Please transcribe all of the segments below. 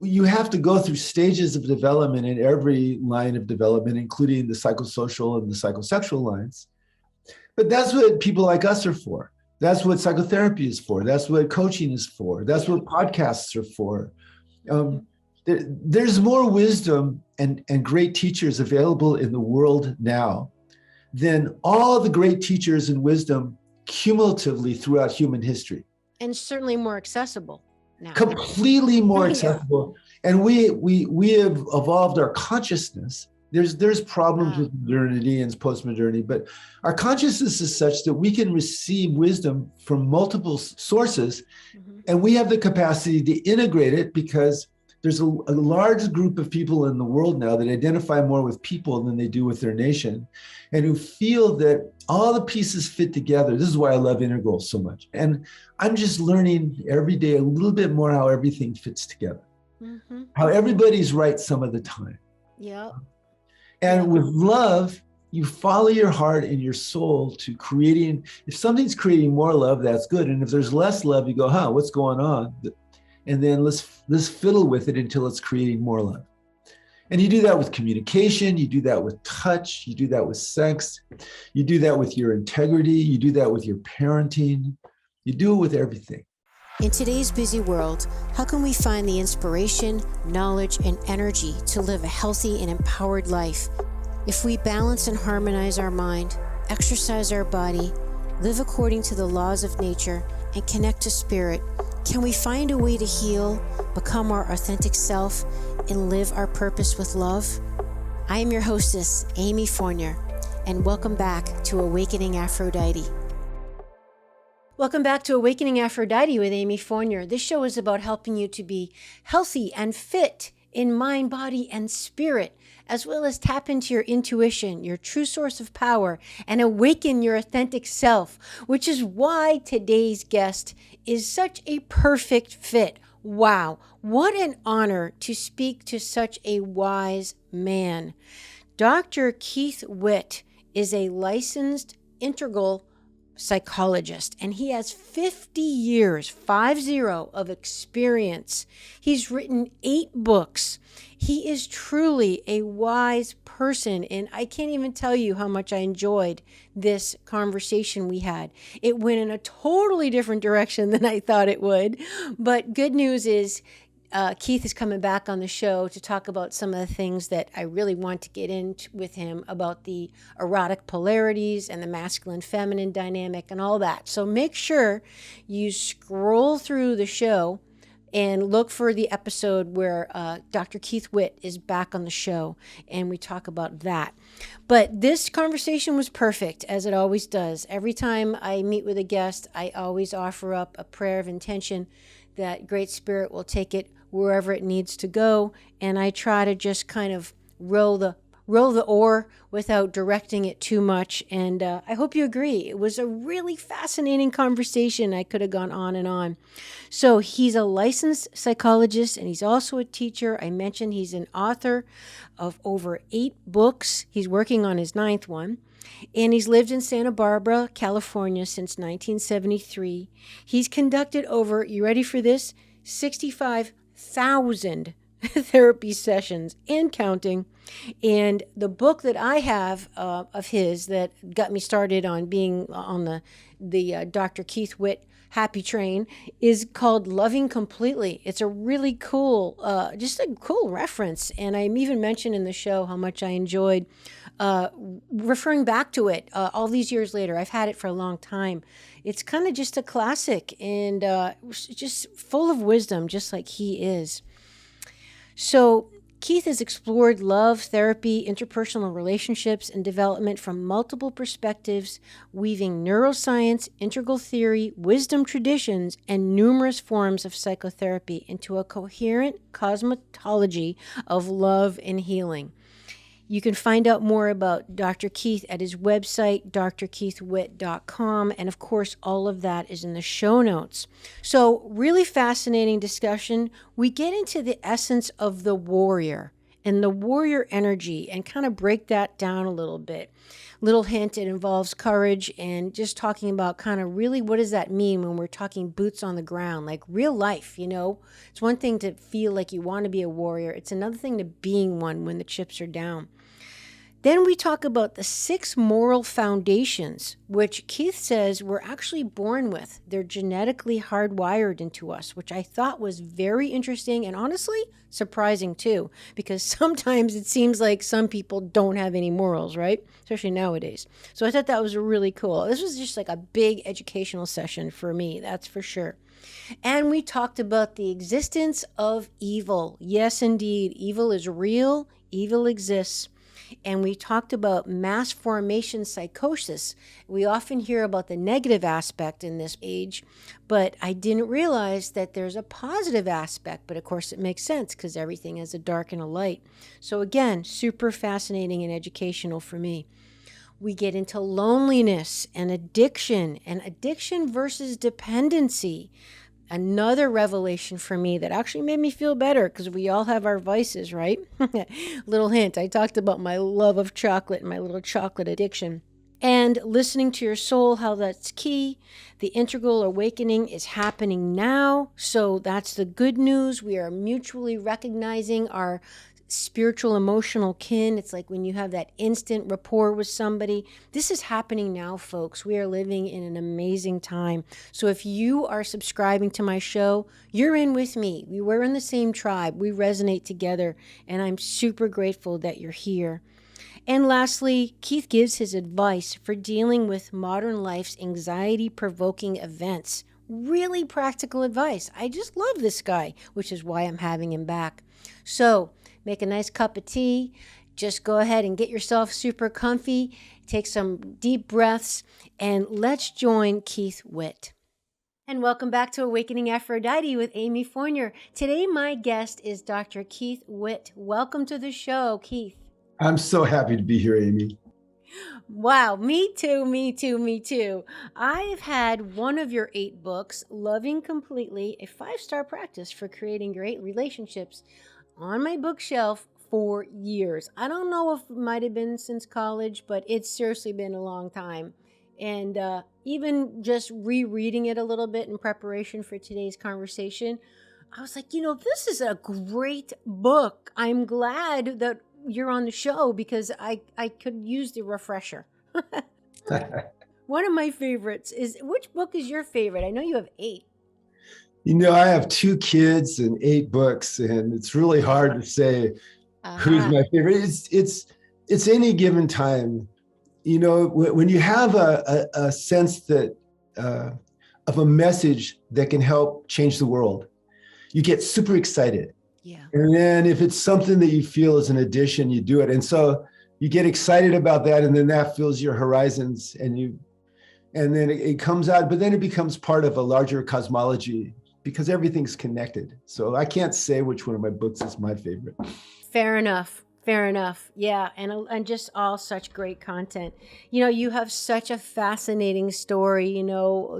You have to go through stages of development in every line of development, including the psychosocial and the psychosexual lines. But that's what people like us are for. That's what psychotherapy is for. That's what coaching is for. That's what podcasts are for. There's more wisdom and great teachers available in the world now than all the great teachers and wisdom cumulatively throughout human history. And certainly more accessible now. Completely more accessible. And we have evolved our consciousness. There's problems with modernity and postmodernity, but our consciousness is such that we can receive wisdom from multiple sources, and we have the capacity to integrate it because there's a large group of people in the world now that identify more with people than they do with their nation, and who feel that all the pieces fit together. This is why I love integrals so much. And I'm just learning every day a little bit more how everything fits together, how everybody's right some of the time. Yeah. And with love, you follow your heart and your soul to creating. If something's creating more love, that's good. And if there's less love, you go, what's going on? And then let's fiddle with it until it's creating more love. And you do that with communication, you do that with touch, you do that with sex, you do that with your integrity, you do that with your parenting, you do it with everything. In today's busy world, how can we find the inspiration, knowledge, and energy to live a healthy and empowered life? If we balance and harmonize our mind, exercise our body, live according to the laws of nature, and connect to spirit, can we find a way to heal, become our authentic self, and live our purpose with love? I am your hostess, Amy Fournier, and welcome back to Awakening Aphrodite. Welcome back to Awakening Aphrodite with Amy Fournier. This show is about helping you to be healthy and fit in mind, body, and spirit, as well as tap into your intuition, your true source of power, and awaken your authentic self, which is why today's guest is such a perfect fit. Wow, what an honor to speak to such a wise man. Dr. Keith Witt is a licensed integral psychologist, and he has 50 years, 50, of experience. He's written 8 books. He is truly a wise person, and I can't even tell you how much I enjoyed this conversation we had. It went in a totally different direction than I thought it would, but good news is Keith is coming back on the show to talk about some of the things that I really want to get into with him about the erotic polarities and the masculine-feminine dynamic and all that. So make sure you scroll through the show and look for the episode where Dr. Keith Witt is back on the show, and we talk about that. But this conversation was perfect, as it always does. Every time I meet with a guest, I always offer up a prayer of intention that Great Spirit will take it wherever it needs to go, and I try to just kind of roll the oar without directing it too much, and I hope you agree. It was a really fascinating conversation. I could have gone on and on. So he's a licensed psychologist, and he's also a teacher. I mentioned he's an author of over 8 books. He's working on his 9th one. And he's lived in Santa Barbara, California since 1973. He's conducted over, you ready for this, 65,000 therapy sessions and counting. And the book that I have of his that got me started on being on the Dr. Keith Witt happy train is called Loving Completely. It's a really cool, just a cool reference. And I even mentioned in the show how much I enjoyed referring back to it all these years later. I've had it for a long time. It's kind of just a classic and just full of wisdom, just like he is. So Keith has explored love, therapy, interpersonal relationships, and development from multiple perspectives, weaving neuroscience, integral theory, wisdom traditions, and numerous forms of psychotherapy into a coherent cosmetology of love and healing. You can find out more about Dr. Keith at his website, drkeithwitt.com. And of course, all of that is in the show notes. So really fascinating discussion. We get into the essence of the warrior and the warrior energy and kind of break that down a little bit. Little hint, it involves courage and just talking about kind of really what does that mean when we're talking boots on the ground, like real life, It's one thing to feel like you want to be a warrior. It's another thing to being one when the chips are down. Then we talk about the 6 moral foundations, which Keith says we're actually born with. They're genetically hardwired into us, which I thought was very interesting and honestly surprising too, because sometimes it seems like some people don't have any morals, right? Especially nowadays. So I thought that was really cool. This was just like a big educational session for me, that's for sure. And we talked about the existence of evil. Yes, indeed, evil is real, evil exists. And we talked about mass formation psychosis. We often hear about the negative aspect in this age, but I didn't realize that there's a positive aspect. But of course, it makes sense because everything has a dark and a light. So again, super fascinating and educational for me. We get into loneliness and addiction versus dependency. Another revelation for me that actually made me feel better because we all have our vices, right? Little hint, I talked about my love of chocolate and my little chocolate addiction. And listening to your soul, how that's key. The integral awakening is happening now. So that's the good news. We are mutually recognizing our spiritual emotional kin. It's like when you have that instant rapport with somebody. This is happening now, folks. We are living in an amazing time. So if you are subscribing to my show, you're in with me. We're in the same tribe. We resonate together, and I'm super grateful that you're here. And lastly, Keith gives his advice for dealing with modern life's anxiety-provoking events. Really practical advice. I just love this guy, which is why I'm having him back. So make a nice cup of tea. Just go ahead and get yourself super comfy. Take some deep breaths, and let's join Keith Witt. And welcome back to Awakening Aphrodite with Amy Fournier. Today, my guest is Dr. Keith Witt. Welcome to the show, Keith. I'm so happy to be here, Amy. Wow, me too. I've had one of your 8 books, Loving Completely, a 5-star practice for creating great relationships, on my bookshelf for years. I don't know if it might have been since college, but it's seriously been a long time. And even just rereading it a little bit in preparation for today's conversation, I was like, this is a great book. I'm glad that you're on the show because I could use the refresher. One of my favorites is, which book is your favorite? I know you have 8. I have 2 kids and 8 books, and it's really hard to say who's my favorite. It's any given time. When you have a sense that of a message that can help change the world, you get super excited. Yeah. And then if it's something that you feel is an addition, you do it. And so you get excited about that, and then that fills your horizons, and then it comes out, but then it becomes part of a larger cosmology because everything's connected. So I can't say which one of my books is my favorite. Fair enough. Yeah. And just all such great content. You have such a fascinating story.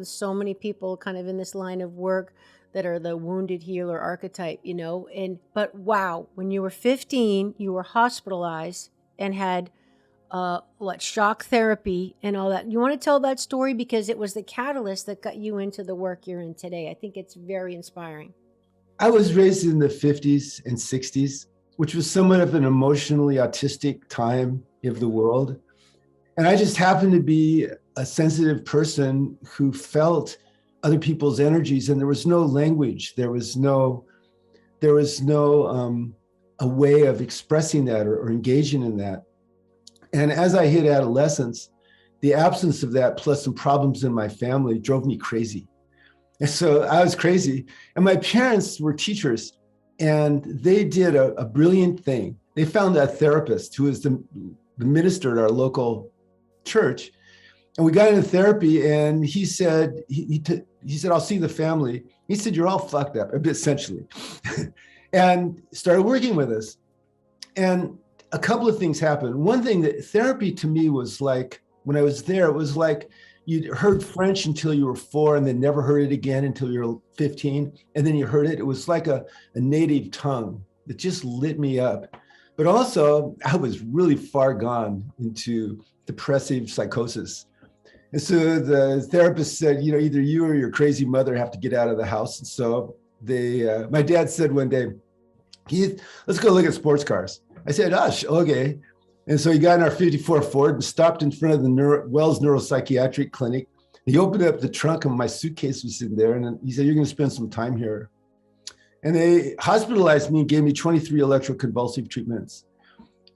So many people kind of in this line of work that are the wounded healer archetype, but wow, when you were 15, you were hospitalized and had shock therapy and all that. You want to tell that story because it was the catalyst that got you into the work you're in today. I think it's very inspiring. I was raised in the 50s and 60s, which was somewhat of an emotionally autistic time of the world. And I just happened to be a sensitive person who felt other people's energies, and there was no language. There was no a way of expressing that or engaging in that. And as I hit adolescence, the absence of that plus some problems in my family drove me crazy. And so I was crazy. And my parents were teachers, and they did a brilliant thing. They found a therapist who was the minister at our local church. And we got into therapy, and he said, he said, I'll see the family. He said, you're all fucked up, essentially. And started working with us. And a couple of things happened. One thing, that therapy to me was like, when I was there, it was like you'd heard French until you were 4 and then never heard it again until you were 15. And then you heard it. It was like a native tongue that just lit me up. But also, I was really far gone into depressive psychosis. And so the therapist said, either you or your crazy mother have to get out of the house. And so my dad said one day, Keith, let's go look at sports cars. I said, okay. And so he got in our 54 Ford and stopped in front of the Wells Neuropsychiatric Clinic. He opened up the trunk and my suitcase was in there. And he said, you're going to spend some time here. And they hospitalized me and gave me 23 electroconvulsive treatments.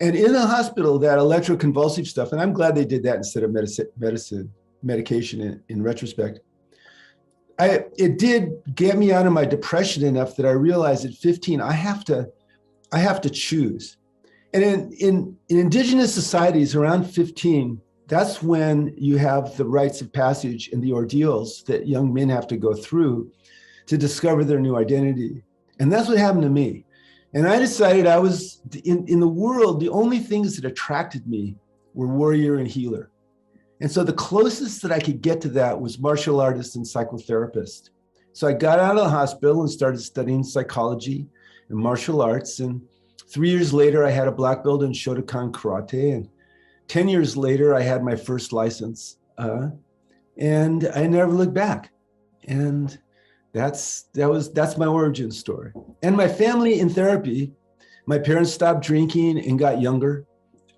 And in the hospital, that electroconvulsive stuff, and I'm glad they did that instead of medication in retrospect, it did get me out of my depression enough that I realized at 15, I have to choose. And in indigenous societies around 15, that's when you have the rites of passage and the ordeals that young men have to go through to discover their new identity. And that's what happened to me. And I decided I was, in the world, the only things that attracted me were warrior and healer. And so the closest that I could get to that was martial artist and psychotherapist. So I got out of the hospital and started studying psychology and martial arts. And 3 years later, I had a black belt in Shotokan karate. And 10 years later, I had my first license. And I never looked back. And that's my origin story. And my family in therapy, my parents stopped drinking and got younger.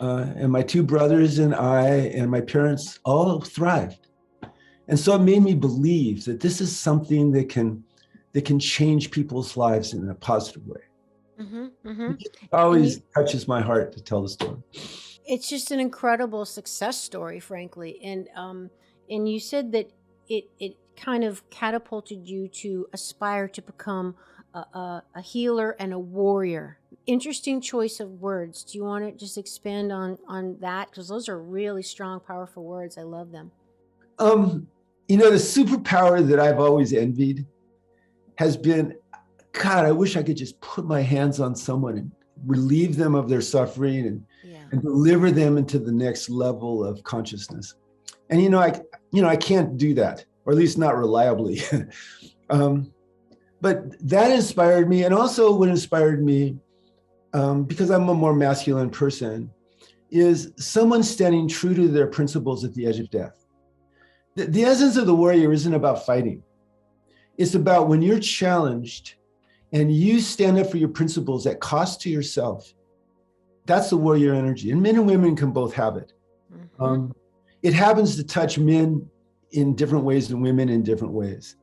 And my two brothers and I and my parents all thrived. And so it made me believe that this is something that can change people's lives in a positive way. Mm-hmm, mm-hmm. It always touches my heart to tell the story. It's just an incredible success story, frankly. And you said that it kind of catapulted you to aspire to become a healer and a warrior. Interesting choice of words. Do you want to just expand on that? Because those are really strong, powerful words. I love them. The superpower that I've always envied has been, God, I wish I could just put my hands on someone and relieve them of their suffering and deliver them into the next level of consciousness. And, I can't do that, or at least not reliably. But that inspired me. And also what inspired me, because I'm a more masculine person, is someone standing true to their principles at the edge of death. The essence of the warrior isn't about fighting. It's about when you're challenged and you stand up for your principles at cost to yourself. That's the warrior energy. And men and women can both have it. Mm-hmm. It happens to touch men in different ways than women in different ways.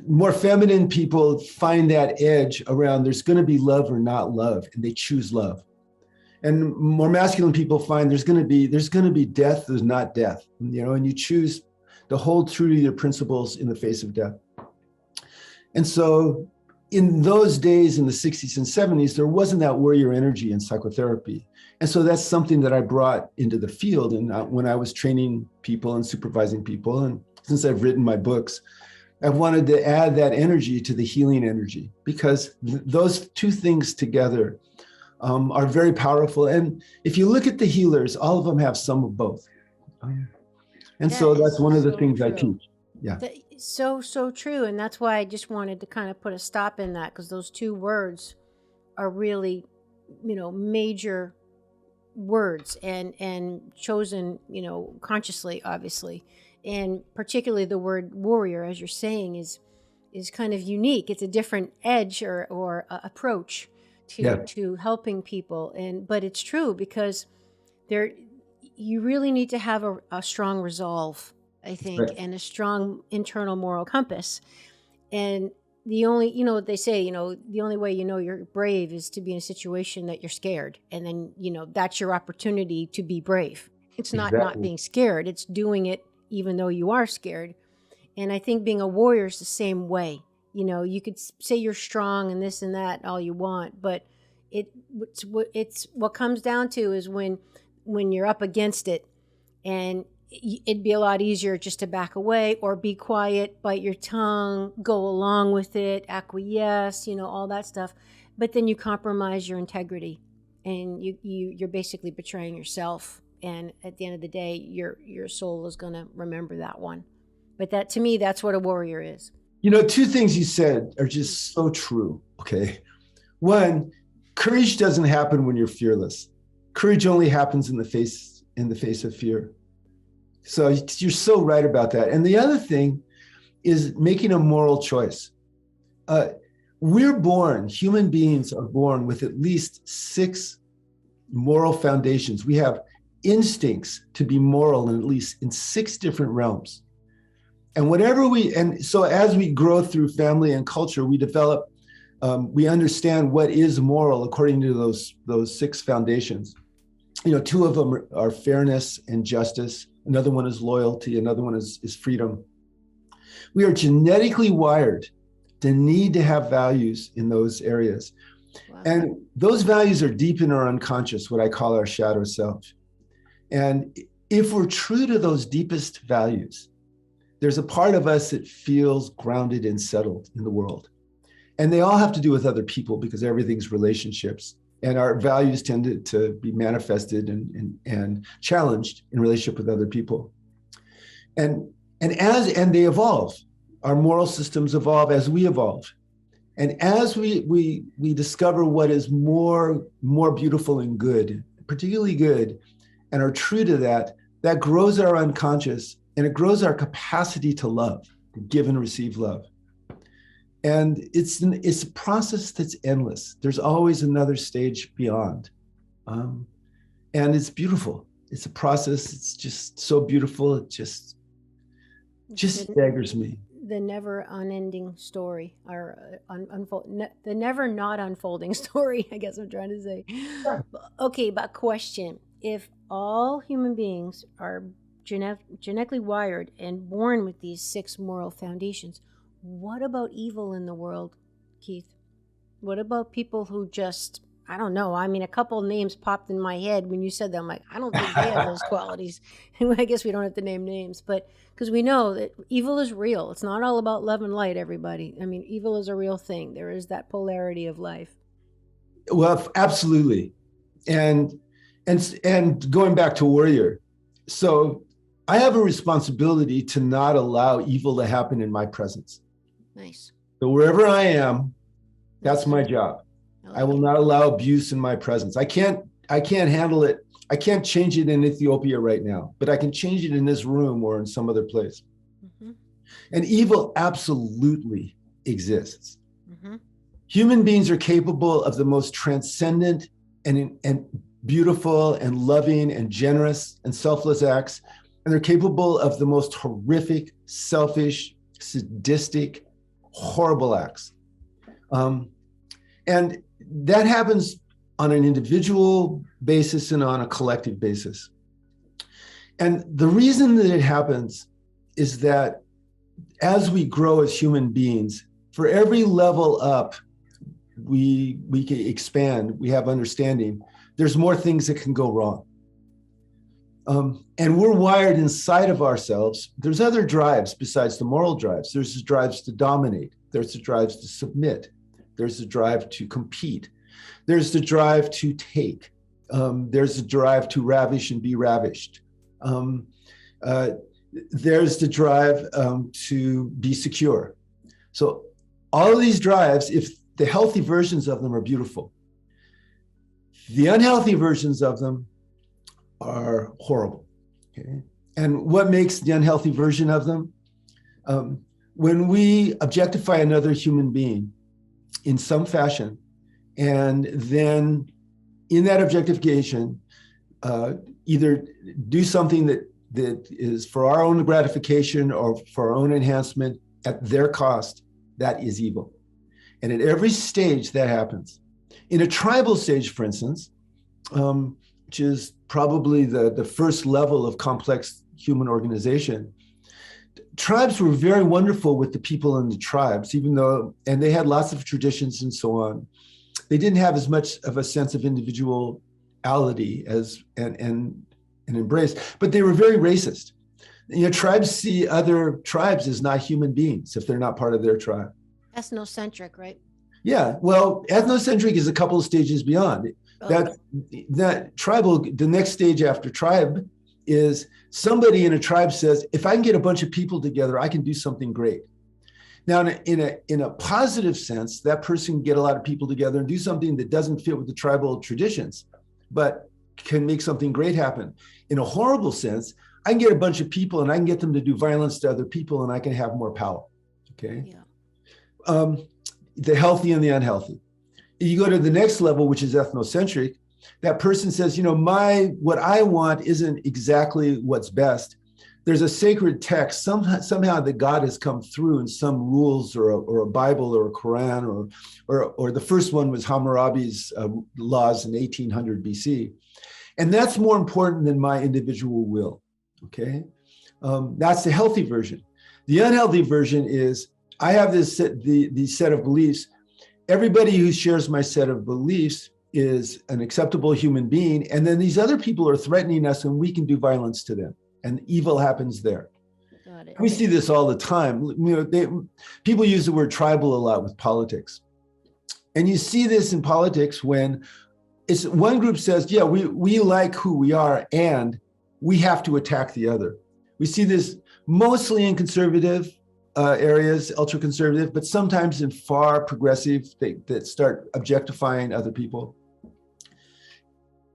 More feminine people find that edge around there's going to be love or not love, and they choose love. And more masculine people find there's going to be death, there's not death, and you choose to hold true to your principles in the face of death. And so in those days, in the 60s and 70s, there wasn't that warrior energy in psychotherapy. And so that's something that I brought into the field. And when I was training people and supervising people, and since I've written my books, I've wanted to add that energy to the healing energy, because those two things together are very powerful. And if you look at the healers, all of them have some of both. So that's one of the things I teach. Yeah. So true. And that's why I just wanted to kind of put a stop in that, because those two words are really, major words and chosen, consciously, obviously. And particularly the word warrior, as you're saying, is kind of unique. It's a different edge or approach to helping people. But it's true, because you really need to have a strong resolve, I think, right, and a strong internal moral compass. And the only, they say, the only way you're brave is to be in a situation that you're scared. And then, that's your opportunity to be brave. It's not being scared. It's doing it even though you are scared. And I think being a warrior is the same way. You could say you're strong and this and that all you want, but it's what comes down to is when you're up against it, and it'd be a lot easier just to back away or be quiet, bite your tongue, go along with it, acquiesce, all that stuff. But then you compromise your integrity, and you're basically betraying yourself. And at the end of the day, your soul is going to remember that one. But that, to me, that's what a warrior is. Two things you said are just so true. Okay. One, courage doesn't happen when you're fearless. Courage only happens in the face of fear. So you're so right about that. And the other thing is making a moral choice. Human beings are born with at least 6 moral foundations. We have instincts to be moral in 6 different realms. And so as we grow through family and culture, we develop, we understand what is moral according to those 6 foundations. 2 of them are fairness and justice. Another one is loyalty. Another one is freedom. We are genetically wired to need to have values in those areas. Wow. And those values are deep in our unconscious, what I call our shadow self. And if we're true to those deepest values, there's a part of us that feels grounded and settled in the world. And they all have to do with other people because everything's relationships. And our values tend to be manifested and challenged in relationship with other people. And they evolve. Our moral systems evolve as we evolve. And as we discover what is more beautiful and good, particularly good, and are true to that grows our unconscious, and it grows our capacity to love, to give and receive love. And it's a process that's endless. There's always another stage beyond. And it's beautiful. It's a process. It's just so beautiful. It just staggers me. The never unending story, or the never not unfolding story, I guess I'm trying to say. Sure. Okay, but question. If all human beings are genetically wired and born with these 6 moral foundations, what about evil in the world, Keith? What about people who just, I don't know. I mean, a couple names popped in my head when you said that. I'm like, I don't think they have those qualities. I guess we don't have to name names, but because we know that evil is real. It's not all about love and light, everybody. I mean, evil is a real thing. There is that polarity of life. Well, absolutely. And going back to warrior. So I have a responsibility to not allow evil to happen in my presence. Nice. So wherever I am, that's my job. I will not allow abuse in my presence. I can't handle it. I can't change it in Ethiopia right now, but I can change it in this room or in some other place. Mm-hmm. And evil absolutely exists. Mm-hmm. Human beings are capable of the most transcendent and beautiful and loving and generous and selfless acts. And they're capable of the most horrific, selfish, sadistic, horrible acts. And that happens on an individual basis and on a collective basis. And the reason that it happens is that as we grow as human beings, for every level up, we can expand, we have understanding, there's more things that can go wrong. And we're wired inside of ourselves. There's other drives besides the moral drives. There's the drives to dominate. There's the drives to submit. There's the drive to compete. There's the drive to take. There's the drive to ravish and be ravished. There's the drive to be secure. So all of these drives, if the healthy versions of them are beautiful, the unhealthy versions of them are horrible. Okay? And what makes the unhealthy version of them? When we objectify another human being in some fashion, and then in that objectification, either do something that is for our own gratification or for our own enhancement at their cost, that is evil. And at every stage that happens. In a tribal stage, for instance, which is probably the first level of complex human organization, tribes were very wonderful with the people in the tribes, and they had lots of traditions and so on. They didn't have as much of a sense of individuality and embrace, but they were very racist. Tribes see other tribes as not human beings if they're not part of their tribe. Ethnocentric, right? Yeah, well, ethnocentric is a couple of stages beyond. That tribal, the next stage after tribe is somebody in a tribe says, if I can get a bunch of people together, I can do something great. Now, in a positive sense, that person can get a lot of people together and do something that doesn't fit with the tribal traditions. But can make something great happen. In a horrible sense, I can get a bunch of people and I can get them to do violence to other people and I can have more power. Okay. Yeah. The healthy and the unhealthy. You go to the next level, which is ethnocentric. That person says, you know, what I want isn't exactly what's best. There's a sacred text somehow that God has come through in some rules or a Bible or a Quran or the first one was Hammurabi's laws in 1800 BC. And that's more important than my individual will. Okay. That's the healthy version. The unhealthy version is I have this set of beliefs. Everybody who shares my set of beliefs is an acceptable human being. And then these other people are threatening us and we can do violence to them and evil happens there. Got it. We see this all the time. You know, people use the word tribal a lot with politics. And you see this in politics when it's one group says, yeah, we like who we are and we have to attack the other. We see this mostly in conservative areas, ultra conservative, but sometimes in far progressive that start objectifying other people.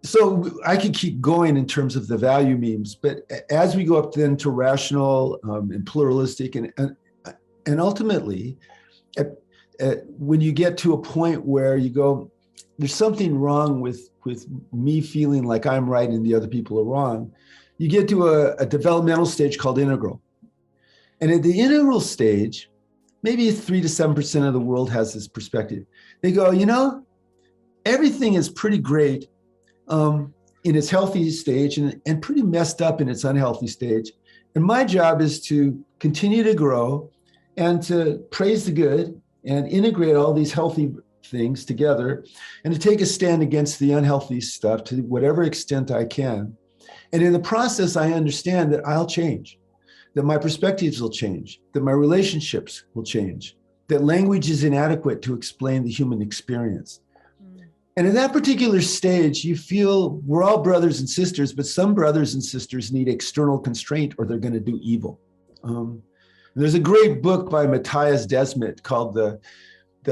So I could keep going in terms of the value memes, but as we go up then to rational and pluralistic and ultimately, when you get to a point where you go, there's something wrong with me feeling like I'm right and the other people are wrong, you get to a developmental stage called integral. And at the integral stage, maybe 3 to 7% of the world has this perspective. They go, you know, everything is pretty great in its healthy stage and pretty messed up in its unhealthy stage. And my job is to continue to grow and to praise the good and integrate all these healthy things together and to take a stand against the unhealthy stuff to whatever extent I can. And in the process, I understand that I'll change, that my perspectives will change, that my relationships will change, that language is inadequate to explain the human experience. And in that particular stage, you feel we're all brothers and sisters, but some brothers and sisters need external constraint or they're going to do evil. There's a great book by Matthias Desmet called The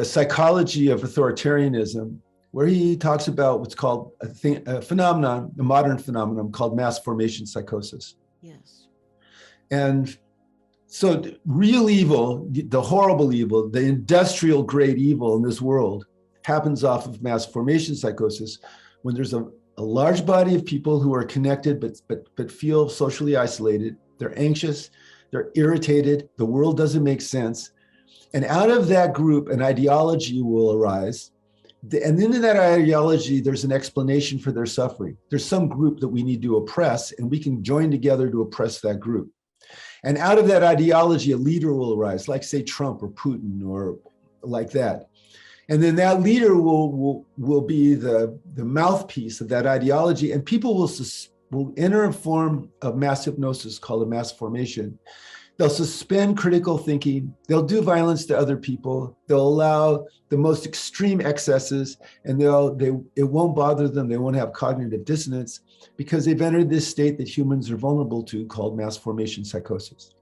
Psychology of Authoritarianism, where he talks about what's called a phenomenon, a modern phenomenon called mass formation psychosis. Yes. And so real evil, the horrible evil, the industrial grade evil in this world happens off of mass formation psychosis when there's a large body of people who are connected but feel socially isolated. They're anxious, they're irritated, the world doesn't make sense. And out of that group, an ideology will arise. And then in that ideology, there's an explanation for their suffering. There's some group that we need to oppress, and we can join together to oppress that group. And out of that ideology, a leader will arise, like say Trump or Putin or like that. And then that leader will be the mouthpiece of that ideology, and people will enter a form of mass hypnosis called a mass formation. They'll suspend critical thinking. They'll do violence to other people. They'll allow the most extreme excesses, and it won't bother them. They won't have cognitive dissonance because they've entered this state that humans are vulnerable to called mass formation psychosis.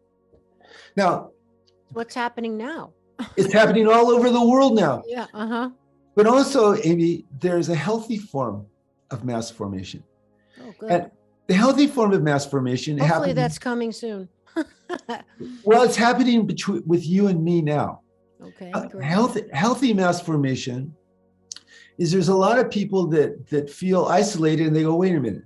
Now, what's happening now? It's happening all over the world now. Yeah. But also, Amy, there's a healthy form of mass formation. Oh, good. And the healthy form of mass formation Hopefully that's coming soon. Well, it's happening with you and me now. Okay. Healthy mass formation is there's a lot of people that feel isolated and they go, wait a minute.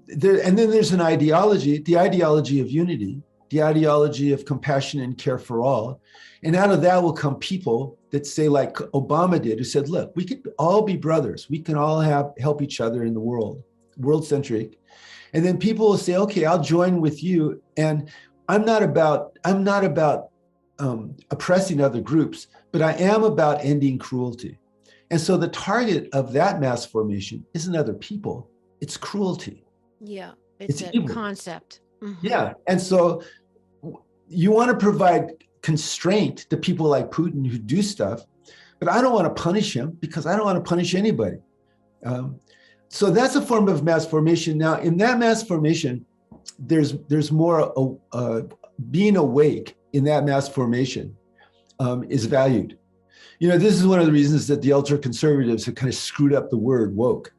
And then there's an ideology, the ideology of unity, the ideology of compassion and care for all. And out of that will come people that say, like Obama did, who said, look, we could all be brothers. We can all help each other in the world-centric. And then people will say, okay, I'll join with you. And I'm not about oppressing other groups, but I am about ending cruelty. And so the target of that mass formation isn't other people, it's cruelty. Yeah, it's a concept. Mm-hmm. Yeah, and so you want to provide constraint to people like Putin who do stuff, but I don't want to punish him because I don't want to punish anybody. So that's a form of mass formation. Now, in that mass formation, there's more being awake in that mass formation is valued. You know, this is one of the reasons that the ultra conservatives have kind of screwed up the word woke.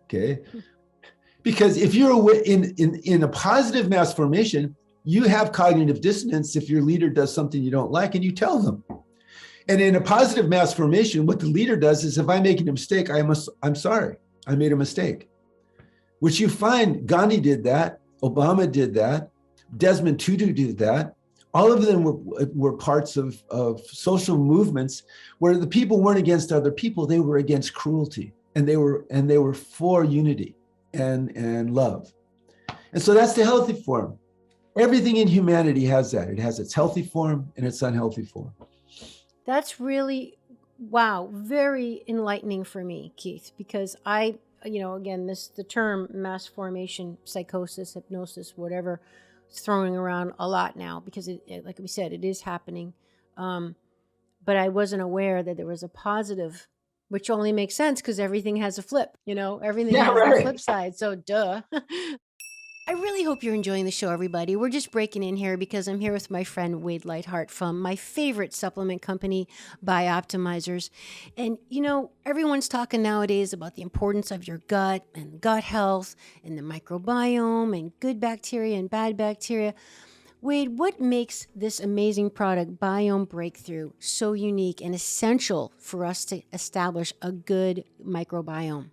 Okay, Because if you're in a positive mass formation, you have cognitive dissonance if your leader does something you don't like and you tell them. And in a positive mass formation, what the leader does is, if I make a mistake, I'm sorry, I made a mistake. Which you find Gandhi did that, Obama did that, Desmond Tutu did that. All of them were parts of social movements where the people weren't against other people, they were against cruelty, and they were for unity and love. And so that's the healthy form. Everything in humanity has that. It has its healthy form and its unhealthy form. That's really, wow, very enlightening for me, Keith, because again, the term mass formation, psychosis, hypnosis, whatever, is throwing around a lot now because it, like we said, it is happening. But I wasn't aware that there was a positive, which only makes sense because everything has a flip, everything has a flip side. So duh. I really hope you're enjoying the show, everybody. We're just breaking in here because I'm here with my friend Wade Lightheart from my favorite supplement company, Bioptimizers. And, everyone's talking nowadays about the importance of your gut and gut health and the microbiome and good bacteria and bad bacteria. Wade, what makes this amazing product, Biome Breakthrough, so unique and essential for us to establish a good microbiome?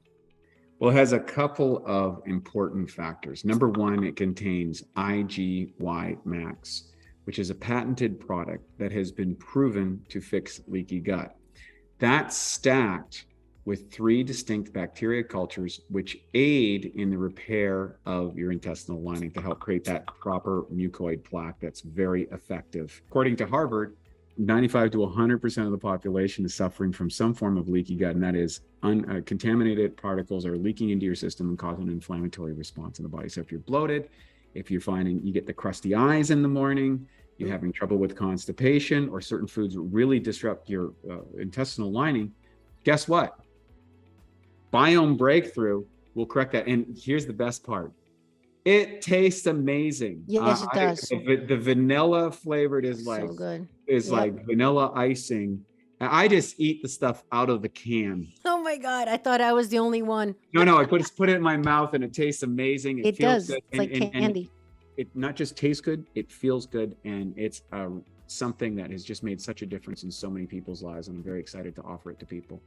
Well, it has a couple of important factors. Number one, it contains IgY Max, which is a patented product that has been proven to fix leaky gut. That's stacked with 3 distinct bacteria cultures, which aid in the repair of your intestinal lining to help create that proper mucoid plaque that's very effective. According to Harvard, 95 to 100% of the population is suffering from some form of leaky gut, and that is contaminated particles are leaking into your system and causing an inflammatory response in the body. So if you're bloated, if you're finding you get the crusty eyes in the morning, you're having trouble with constipation, or certain foods really disrupt your intestinal lining, guess what? Biome Breakthrough will correct that. And here's the best part. It tastes amazing. Yes, it does. The vanilla flavored is like, so good. Like vanilla icing. I just eat the stuff out of the can. Oh my God. I thought I was the only one. No, I put it in my mouth and it tastes amazing. It feels does. good. It's like candy. It not just tastes good, it feels good. And it's something that has just made such a difference in so many people's lives. And I'm very excited to offer it to people.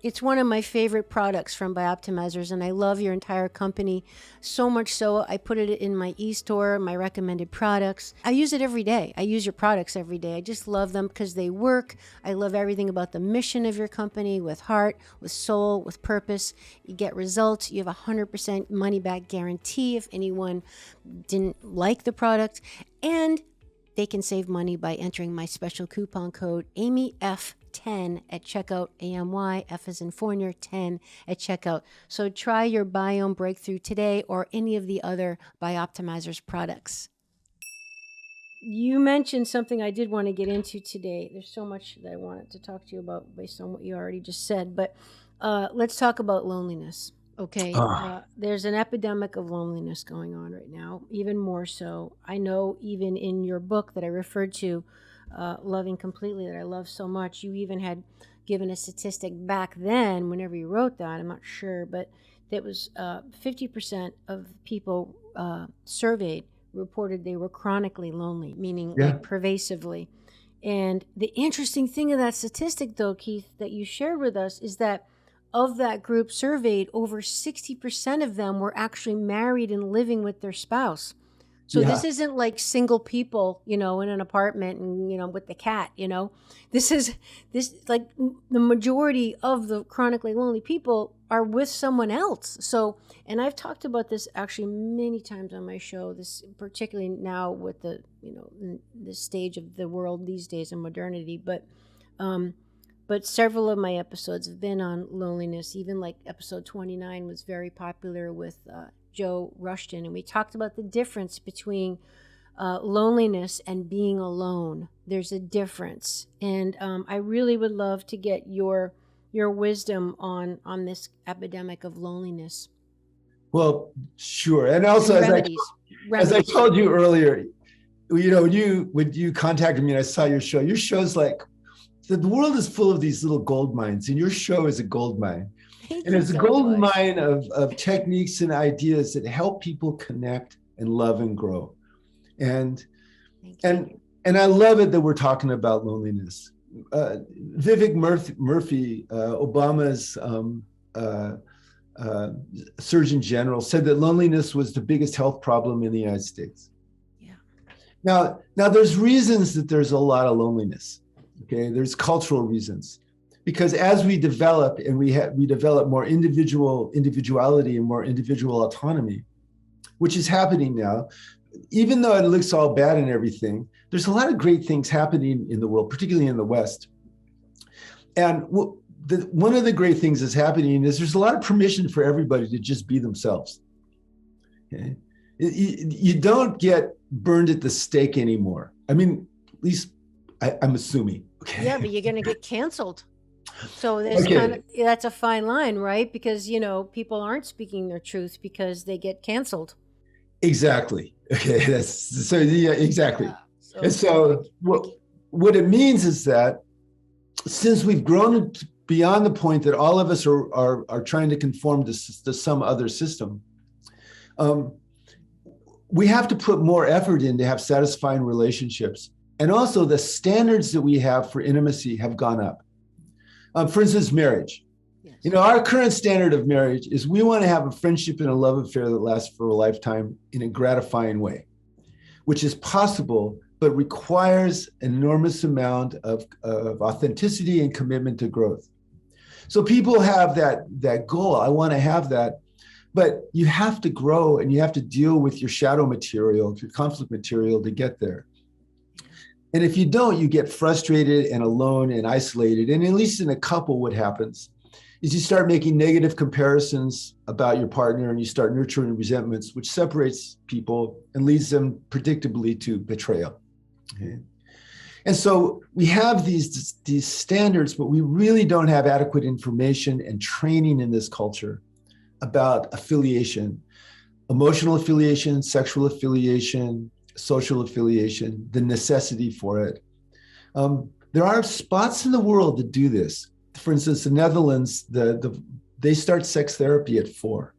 It's one of my favorite products from Bioptimizers, and I love your entire company. So much so, I put it in my e-store, my recommended products. I use it every day. I use your products every day. I just love them because they work. I love everything about the mission of your company, with heart, with soul, with purpose. You get results. You have 100% money-back guarantee if anyone didn't like the product. And they can save money by entering my special coupon code AMYF10 at checkout, AMYF as in Fournier 10 at checkout. So try your Biome Breakthrough today or any of the other Bioptimizers products. You mentioned something I did want to get into today. There's so much that I wanted to talk to you about based on what you already just said, but let's talk about loneliness. Okay, there's an epidemic of loneliness going on right now, even more so. I know even in your book that I referred to, Loving Completely, that I love so much, you even had given a statistic back then, whenever you wrote that, I'm not sure, but that was 50% of people surveyed reported they were chronically lonely, meaning like pervasively. And the interesting thing of that statistic, though, Keith, that you shared with us is that of that group surveyed, over 60% of them were actually married and living with their spouse. So this isn't like single people, in an apartment and, with the cat, this like the majority of the chronically lonely people are with someone else. So, and I've talked about this actually many times on my show, this particularly now with the, the stage of the world these days in modernity, but several of my episodes have been on loneliness. Even like episode 29 was very popular with Joe Rushton. And we talked about the difference between loneliness and being alone. There's a difference. And I really would love to get your wisdom on this epidemic of loneliness. Well, sure. And also, as I told you earlier, when you contacted me and I saw your show's like, the world is full of these little gold mines, and your show is a gold mine. Thank And you it's a so gold much. mine of techniques and ideas that help people connect and love and grow. And Thank and you. and I love it that we're talking about loneliness. Vivek Murthy, Obama's Surgeon General, said that loneliness was the biggest health problem in the United States. Yeah. Now there's reasons that there's a lot of loneliness. Okay, there's cultural reasons, because as we develop and we develop more individuality and more individual autonomy, which is happening now, even though it looks all bad and everything, there's a lot of great things happening in the world, particularly in the West. And one of the great things that's happening is there's a lot of permission for everybody to just be themselves. Okay? You don't get burned at the stake anymore. I mean, at least I'm assuming. Okay? Yeah, but you're going to get canceled. So there's kind of, that's a fine line, right? Because, you know, people aren't speaking their truth because they get canceled. Exactly. Okay. Yeah, exactly. Yeah. And so what it means is that since we've grown beyond the point that all of us are trying to conform to some other system, we have to put more effort in to have satisfying relationships. And also the standards that we have for intimacy have gone up. For instance, marriage. Yes. You know, our current standard of marriage is we want to have a friendship and a love affair that lasts for a lifetime in a gratifying way, which is possible, but requires an enormous amount of authenticity and commitment to growth. So people have that goal. I want to have that, but you have to grow and you have to deal with your shadow material, your conflict material to get there. And if you don't, you get frustrated and alone and isolated. And at least in a couple, what happens is you start making negative comparisons about your partner and you start nurturing resentments, which separates people and leads them predictably to betrayal. Okay? And so we have these standards, but we really don't have adequate information and training in this culture about affiliation, emotional affiliation, sexual affiliation, social affiliation, the necessity for it. There are spots in the world that do this. For instance, the Netherlands, they start sex therapy at 4,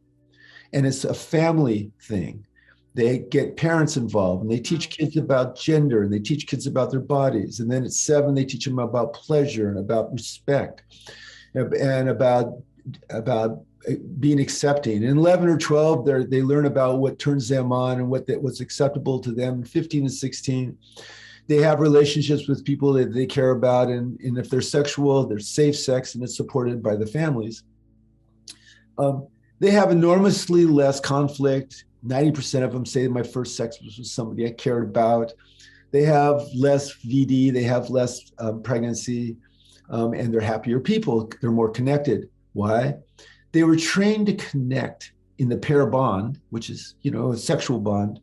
and it's a family thing. They get parents involved, and they teach kids about gender, and they teach kids about their bodies. And then at 7, they teach them about pleasure and about respect, and about being accepting. In 11 or 12, they learn about what turns them on and what's acceptable to them. 15 and 16, they have relationships with people that they care about. And if they're sexual, they're safe sex and it's supported by the families. They have enormously less conflict. 90% of them say my first sex was with somebody I cared about. They have less VD, they have less pregnancy, and they're happier people. They're more connected. Why? They were trained to connect in the pair bond, which is, you know, a sexual bond.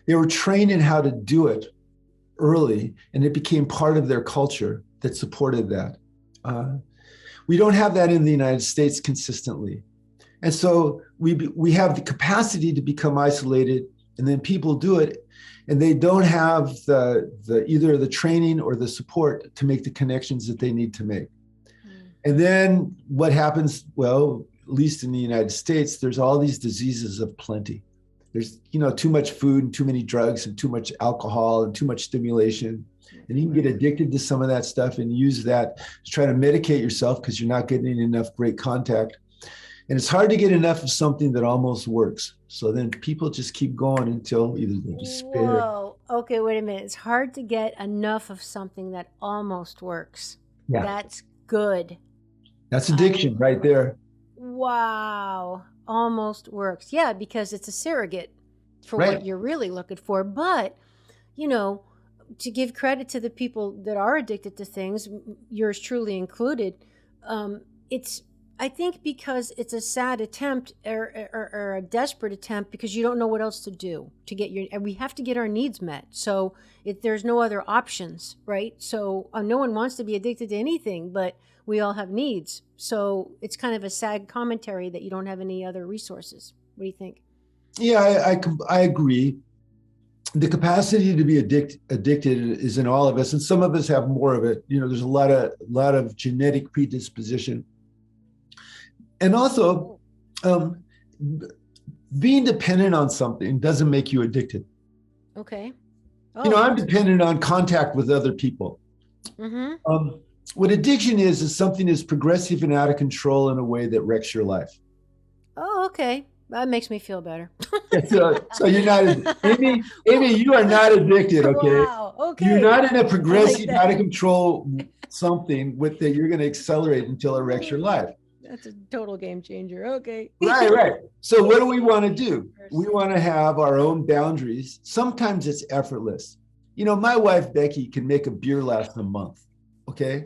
They were trained in how to do it early, and it became part of their culture that supported that. We don't have that in the United States consistently. And so we have the capacity to become isolated, and then people do it, and they don't have either the training or the support to make the connections that they need to make. And then what happens? Well, at least in the United States, there's all these diseases of plenty. There's, you know, too much food and too many drugs and too much alcohol and too much stimulation. And you can get addicted to some of that stuff and use that to try to medicate yourself because you're not getting enough great contact. And it's hard to get enough of something that almost works. So then people just keep going until either they despair. Whoa. Okay, wait a minute. It's hard to get enough of something that almost works. Yeah. That's good. That's addiction right there. Wow. Almost works. Yeah, because it's a surrogate for what you're really looking for. But, you know, to give credit to the people that are addicted to things, yours truly included, I think because it's a sad attempt or a desperate attempt because you don't know what else to do to get and we have to get our needs met. So there's no other options, right? So no one wants to be addicted to anything, but we all have needs. So it's kind of a sad commentary that you don't have any other resources. What do you think? Yeah, I agree. the capacity to be addicted is in all of us, and some of us have more of it. There's a lot of genetic predisposition, and also being dependent on something doesn't make you addicted. Okay. I'm dependent on contact with other people. Mm-hmm. What addiction is something that's progressive and out of control in a way that wrecks your life. Oh, okay. That makes me feel better. So you're not, Amy, you are not addicted, okay? Wow, okay. You're not in a progressive, out of control something that you're going to accelerate until it wrecks your life. That's a total game changer. Okay. Right. So what do we want to do? We want to have our own boundaries. Sometimes it's effortless. My wife, Becky, can make a beer last a month, okay?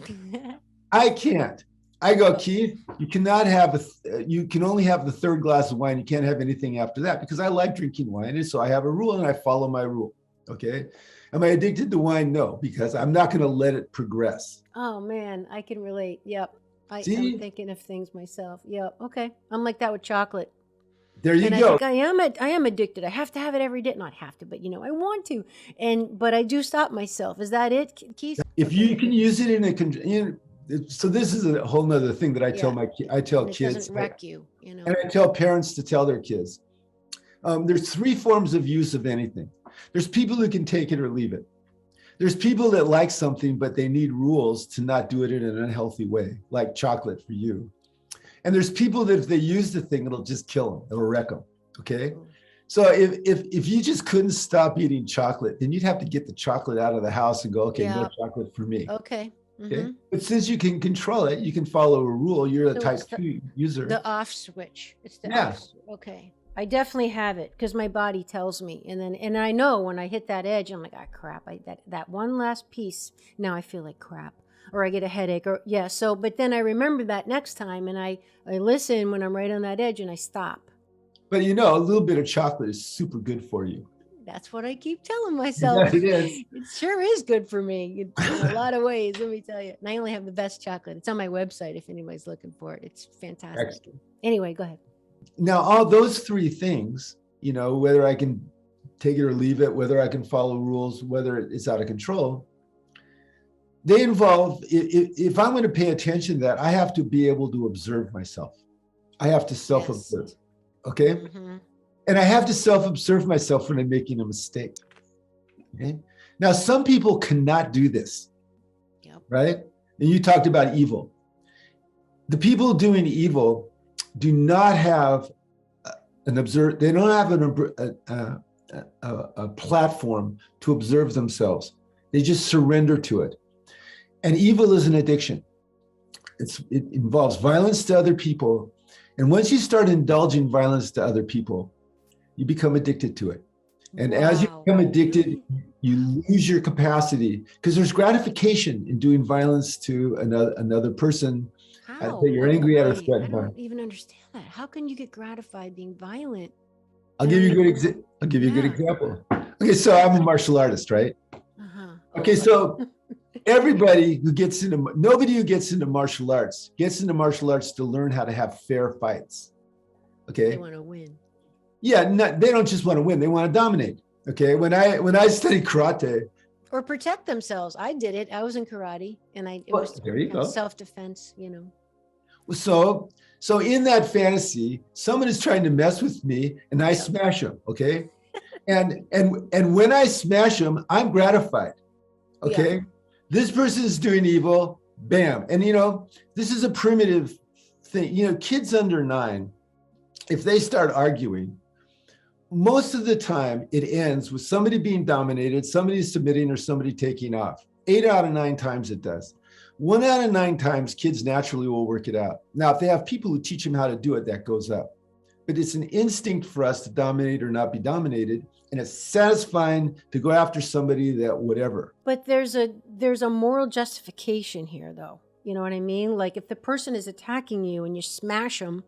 I can't. I go, Keith, you can only have the third glass of wine. You can't have anything after that, because I like drinking wine. And so I have a rule and I follow my rule. Okay. Am I addicted to wine? No, because I'm not going to let it progress. Oh man, I can relate. Yep. I'm thinking of things myself. Yep. Okay. I'm like that with chocolate. There you and go. I am addicted. I have to have it every day. Not have to, but I want to. But I do stop myself. Is that it, Keith? If you can use it so this is a whole nother thing that I tell kids. It doesn't wreck you, And I tell parents to tell their kids. There's three forms of use of anything. There's people who can take it or leave it. There's people that like something, but they need rules to not do it in an unhealthy way, like chocolate for you. And there's people that if they use the thing, it'll just kill them. It'll wreck them. Okay. So if you just couldn't stop eating chocolate, then you'd have to get the chocolate out of the house and go, okay, no chocolate for me. Okay. Okay. Mm-hmm. But since you can control it, you can follow a rule. You're a type 2 user. The off switch. It's the off. Okay. I definitely have it because my body tells me. And I know when I hit that edge, I'm like, crap. That one last piece, now I feel like crap. Or I get a headache. But then I remember that next time and I listen when I'm right on that edge and I stop. But a little bit of chocolate is super good for you. That's what I keep telling myself. Yeah, it is. It sure is good for me in a lot of ways, let me tell you. And I only have the best chocolate. It's on my website if anybody's looking for it. It's fantastic. Excellent. Anyway, go ahead. Now, all those three things, whether I can take it or leave it, whether I can follow rules, whether it's out of control, they involve, if I'm going to pay attention to that, I have to be able to observe myself. I have to self-observe. Yes. Okay? Mm-hmm. And I have to self-observe myself when I'm making a mistake. Okay. Now, some people cannot do this, right? And you talked about evil. The people doing evil do not have they don't have a platform to observe themselves. They just surrender to it. And evil is an addiction. It involves violence to other people. And once you start indulging violence to other people, you become addicted to it. And as you become addicted, you lose your capacity because there's gratification in doing violence to another person that you're angry at or threatened by. I don't even understand that. How can you get gratified being violent? I'll give you a good example. Okay, so I'm a martial artist, right? Okay, so nobody who gets into martial arts to learn how to have fair fights. Okay. They want to win. Yeah, they don't just want to win; they want to dominate. Okay, when I studied karate, or protect themselves. I did it. I was in karate, and it was self-defense. So in that fantasy, someone is trying to mess with me, and I smash them. Okay, and when I smash them, I'm gratified. Okay, this person is doing evil. Bam, and this is a primitive thing. Kids under 9, if they start arguing, most of the time it ends with somebody being dominated, somebody submitting, or somebody taking off. 8 out of 9 times it does. 1 out of 9 times kids naturally will work it out. Now, if they have people who teach them how to do it, that goes up. But it's an instinct for us to dominate or not be dominated. And it's satisfying to go after somebody that whatever. But there's a moral justification here, though. You know what I mean? Like if the person is attacking you and you smash them,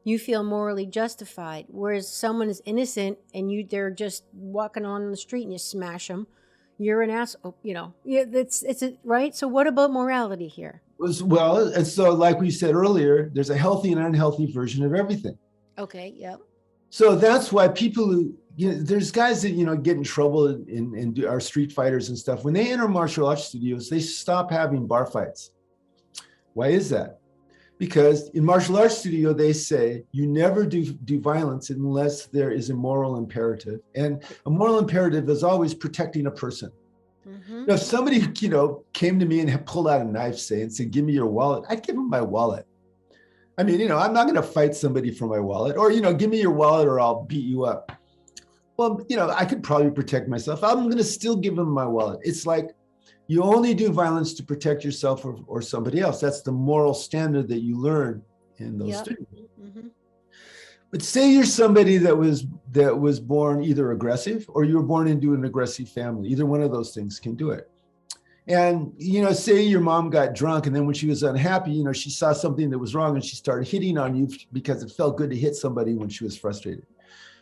you feel morally justified. Whereas someone is innocent and they're just walking on the street and you smash them, you're an asshole. Right. So what about morality here? Well, and so like we said earlier, there's a healthy and unhealthy version of everything. Okay. Yep. So that's why people who, there's guys that, get in trouble and are street fighters and stuff. When they enter martial arts studios, they stop having bar fights. Why is that? Because in martial arts studio, they say you never do violence unless there is a moral imperative. And a moral imperative is always protecting a person. Mm-hmm. If somebody, came to me and pulled out a knife, say, and said, give me your wallet, I'd give him my wallet. I mean, I'm not going to fight somebody for my wallet, or, give me your wallet or I'll beat you up. Well, I could probably protect myself. I'm going to still give him my wallet. It's like you only do violence to protect yourself or somebody else. That's the moral standard that you learn in those studies. Mm-hmm. But say you're somebody that was born either aggressive or you were born into an aggressive family. Either one of those things can do it. And, say your mom got drunk and then when she was unhappy, she saw something that was wrong and she started hitting on you because it felt good to hit somebody when she was frustrated.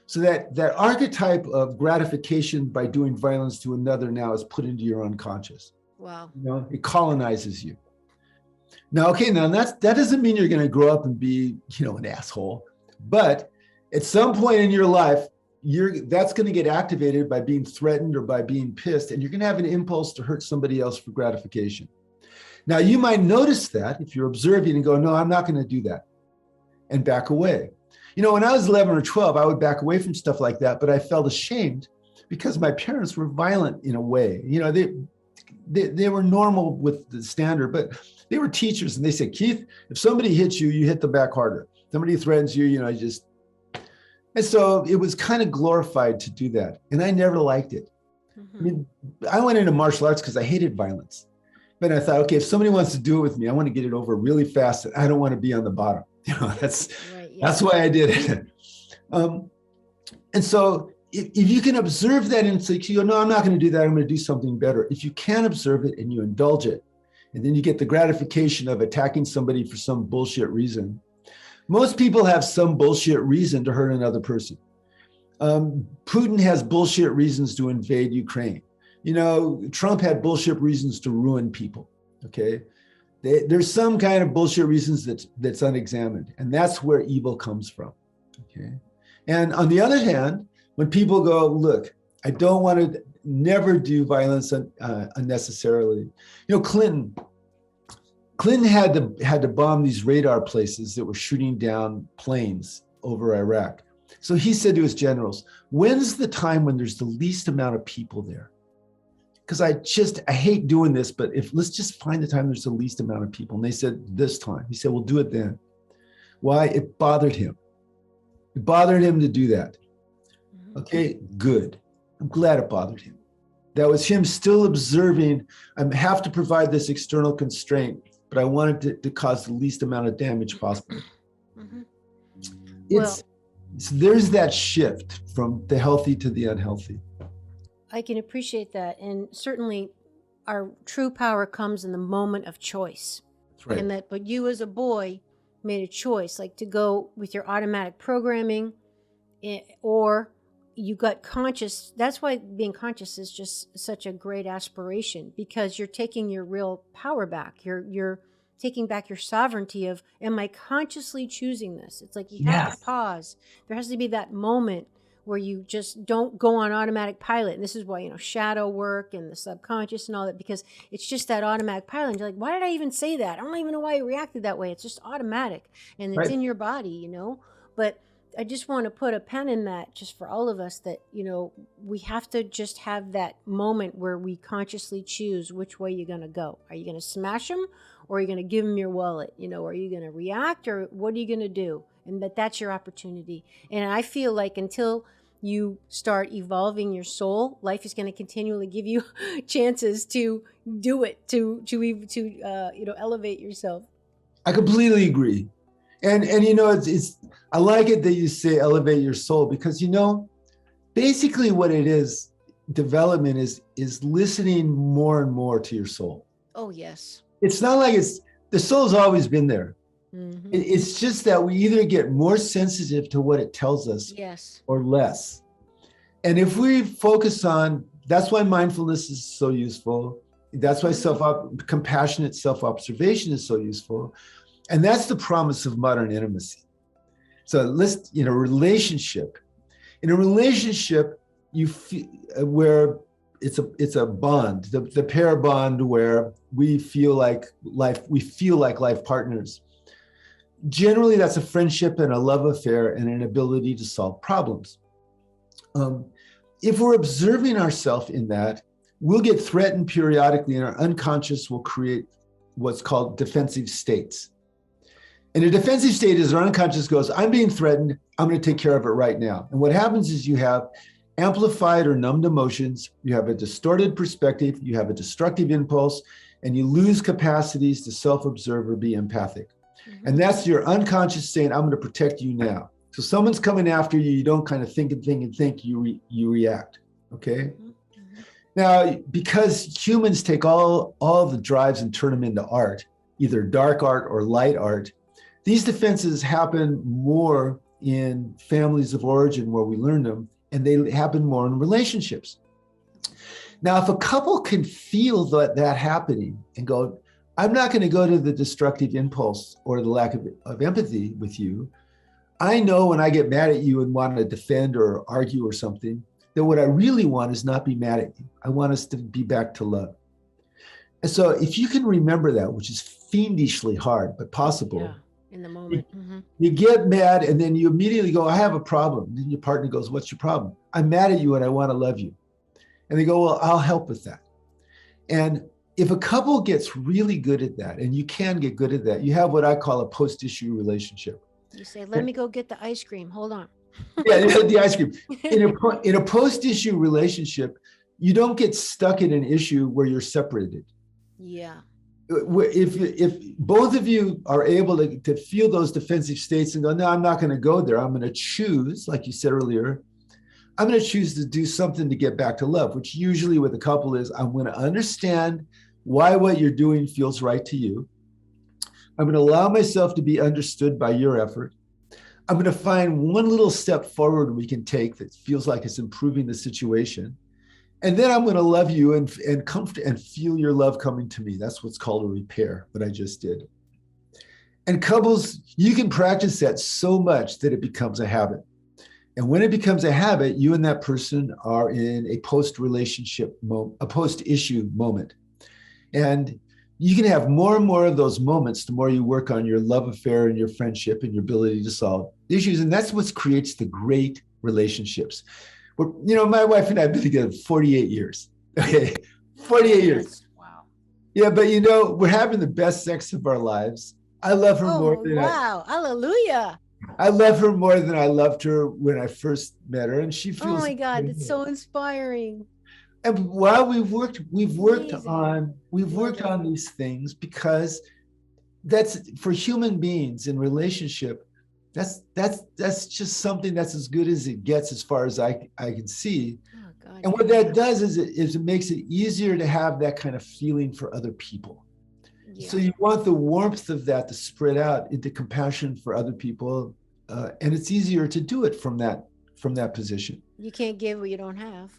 So that archetype of gratification by doing violence to another now is put into your unconscious. Wow. It colonizes you. Now, that doesn't mean you're going to grow up and be, an asshole. But at some point in your life, that's going to get activated by being threatened or by being pissed, and you're going to have an impulse to hurt somebody else for gratification. Now, you might notice that if you're observing and go, no, I'm not going to do that, and back away. When I was 11 or 12, I would back away from stuff like that, but I felt ashamed because my parents were violent in a way. They were normal with the standard, but they were teachers, and they said, Keith, if somebody hits you, you hit them back harder. Somebody threatens you, And so it was kind of glorified to do that. And I never liked it. Mm-hmm. I mean, I went into martial arts because I hated violence. But I thought, okay, if somebody wants to do it with me, I want to get it over really fast. And I don't want to be on the bottom. That's why I did it. And so if you can observe that and say, no, I'm not going to do that. I'm going to do something better. If you can observe it and you indulge it, and then you get the gratification of attacking somebody for some bullshit reason. Most people have some bullshit reason to hurt another person. Putin has bullshit reasons to invade Ukraine. Trump had bullshit reasons to ruin people. Okay, there's some kind of bullshit reasons that's unexamined, and that's where evil comes from. Okay, and on the other hand, when people go, look, I don't want to never do violence unnecessarily. Clinton had to bomb these radar places that were shooting down planes over Iraq. So he said to his generals, when's the time when there's the least amount of people there? Because I hate doing this, but let's just find the time there's the least amount of people. And they said, this time. He said, we'll do it then. Why? It bothered him. It bothered him to do that. Okay, good. I'm glad it bothered him. That was him still observing, I have to provide this external constraint, but I wanted to cause the least amount of damage possible. Mm-hmm. There's that shift from the healthy to the unhealthy. I can appreciate that. And certainly our true power comes in the moment of choice. That's right. But you as a boy made a choice, like to go with your automatic programming, or you got conscious. That's why being conscious is just such a great aspiration, because you're taking your real power back. You're taking back your sovereignty of, am I consciously choosing this? It's like you have to pause. There has to be that moment where you just don't go on automatic pilot. And this is why, shadow work and the subconscious and all that, because it's just that automatic pilot. And you're like, why did I even say that? I don't even know why I reacted that way. It's just automatic, and it's in your body, But I just want to put a pen in that just for all of us, that, we have to just have that moment where we consciously choose which way you're going to go. Are you going to smash them, or are you going to give them your wallet? Are you going to react, or what are you going to do? And that's your opportunity. And I feel like until you start evolving your soul, life is going to continually give you chances to do it, to elevate yourself. I completely agree. And it's I like it that you say elevate your soul, because basically what it is, development is listening more and more to your soul. Oh yes. It's not like the soul's always been there. Mm-hmm. It's just that we either get more sensitive to what it tells us, or less. And if we focus on, that's why mindfulness is so useful. That's why compassionate self-observation is so useful. And that's the promise of modern intimacy. So relationship In a relationship, you feel where it's a bond, the pair bond where we feel like life partners. Generally, that's a friendship and a love affair and an ability to solve problems. If we're observing ourselves in that, we'll get threatened periodically, and our unconscious will create what's called defensive states. And a defensive state is our unconscious goes, I'm being threatened, I'm going to take care of it right now. And what happens is you have amplified or numbed emotions, you have a distorted perspective, you have a destructive impulse, and you lose capacities to self-observe or be empathic. Mm-hmm. And that's your unconscious saying, I'm going to protect you now. So someone's coming after you, you don't kind of think, you react, okay? Mm-hmm. Now, because humans take all the drives and turn them into art, either dark art or light art, these defenses happen more in families of origin where we learn them, and they happen more in relationships. Now, if a couple can feel that happening and go, I'm not going to go to the destructive impulse or the lack of empathy with you. I know when I get mad at you and want to defend or argue or something, that what I really want is not be mad at you. I want us to be back to love. And so if you can remember that, which is fiendishly hard, but possible. Yeah, in the moment. You get mad and then you immediately go, I have a problem. And then your partner goes, what's your problem? I'm mad at you and I want to love you. And they go, well, I'll help with that. And if a couple gets really good at that, and you can get good at that, you have what I call a post-issue relationship. You say, let me go get the ice cream. Hold on. Yeah, the ice cream. In a post-issue relationship, you don't get stuck in an issue where you're separated. Yeah. If both of you are able to feel those defensive states and go, no, I'm not going to go there. I'm going to choose, like you said earlier, I'm going to choose to do something to get back to love, which usually with a couple is I'm going to understand why what you're doing feels right to you. I'm going to allow myself to be understood by your effort. I'm going to find one little step forward we can take that feels like it's improving the situation. And then I'm going to love you and feel your love coming to me. That's what's called a repair, what I just did. And couples, you can practice that so much that it becomes a habit. And when it becomes a habit, you and that person are in a post-issue moment. And you can have more and more of those moments the more you work on your love affair and your friendship and your ability to solve issues. And that's what creates the great relationships. My wife and I have been together 48 years. Okay, 48 years. Wow. Yeah, but we're having the best sex of our lives. I love her more than hallelujah. I love her more than I loved her when I first met her, and she feels. Oh my God, it's so inspiring. And while we've worked on these things because that's for human beings in relationship. That's just something that's as good as it gets as far as I can see. Oh, God, and what that does is it makes it easier to have that kind of feeling for other people. Yeah. So you want the warmth of that to spread out into compassion for other people, and it's easier to do it from that position. You can't give what you don't have.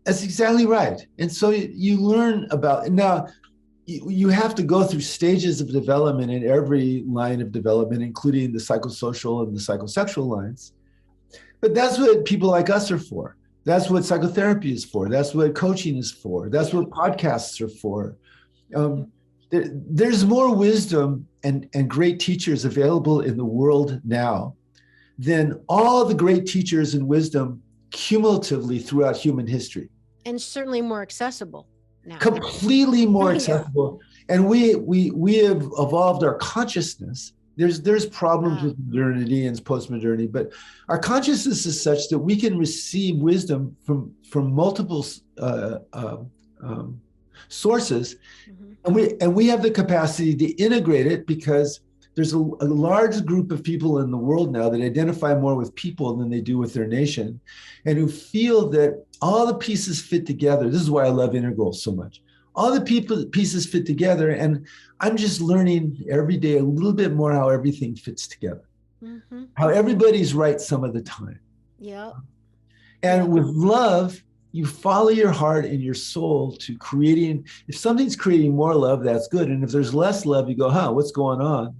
That's exactly right. And so you learn about now. You have to go through stages of development in every line of development, including the psychosocial and the psychosexual lines. But that's what people like us are for. That's what psychotherapy is for. That's what coaching is for. That's what podcasts are for. There's more wisdom and great teachers available in the world now than all the great teachers and wisdom cumulatively throughout human history. And certainly more accessible. Now. Completely more accessible. And we have evolved our consciousness. There's problems with modernity and postmodernity, but our consciousness is such that we can receive wisdom from multiple sources, and we have the capacity to integrate it because there's a large group of people in the world now that identify more with people than they do with their nation, and who feel that all the pieces fit together. This is why I love integrals so much. All the pieces fit together, and I'm just learning every day a little bit more how everything fits together, how everybody's right some of the time. Yeah. And with love, you follow your heart and your soul to creating. If something's creating more love, that's good. And if there's less love, you go, what's going on?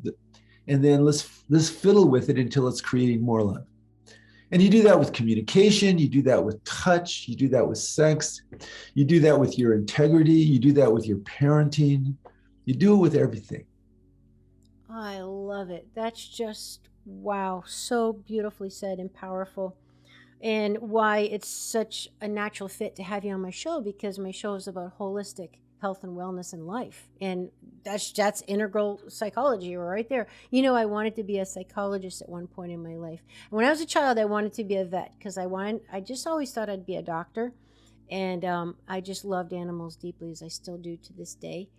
And then let's fiddle with it until it's creating more love. And you do that with communication, you do that with touch, you do that with sex, you do that with your integrity, you do that with your parenting, you do it with everything. I love it. That's just, wow, so beautifully said and powerful. And why it's such a natural fit to have you on my show, because my show is about holistic health and wellness in life. And that's integral psychology right there. You know, I wanted to be a psychologist at one point in my life. When I was a child, I wanted to be a vet because I just always thought I'd be a doctor. And I just loved animals deeply, as I still do to this day.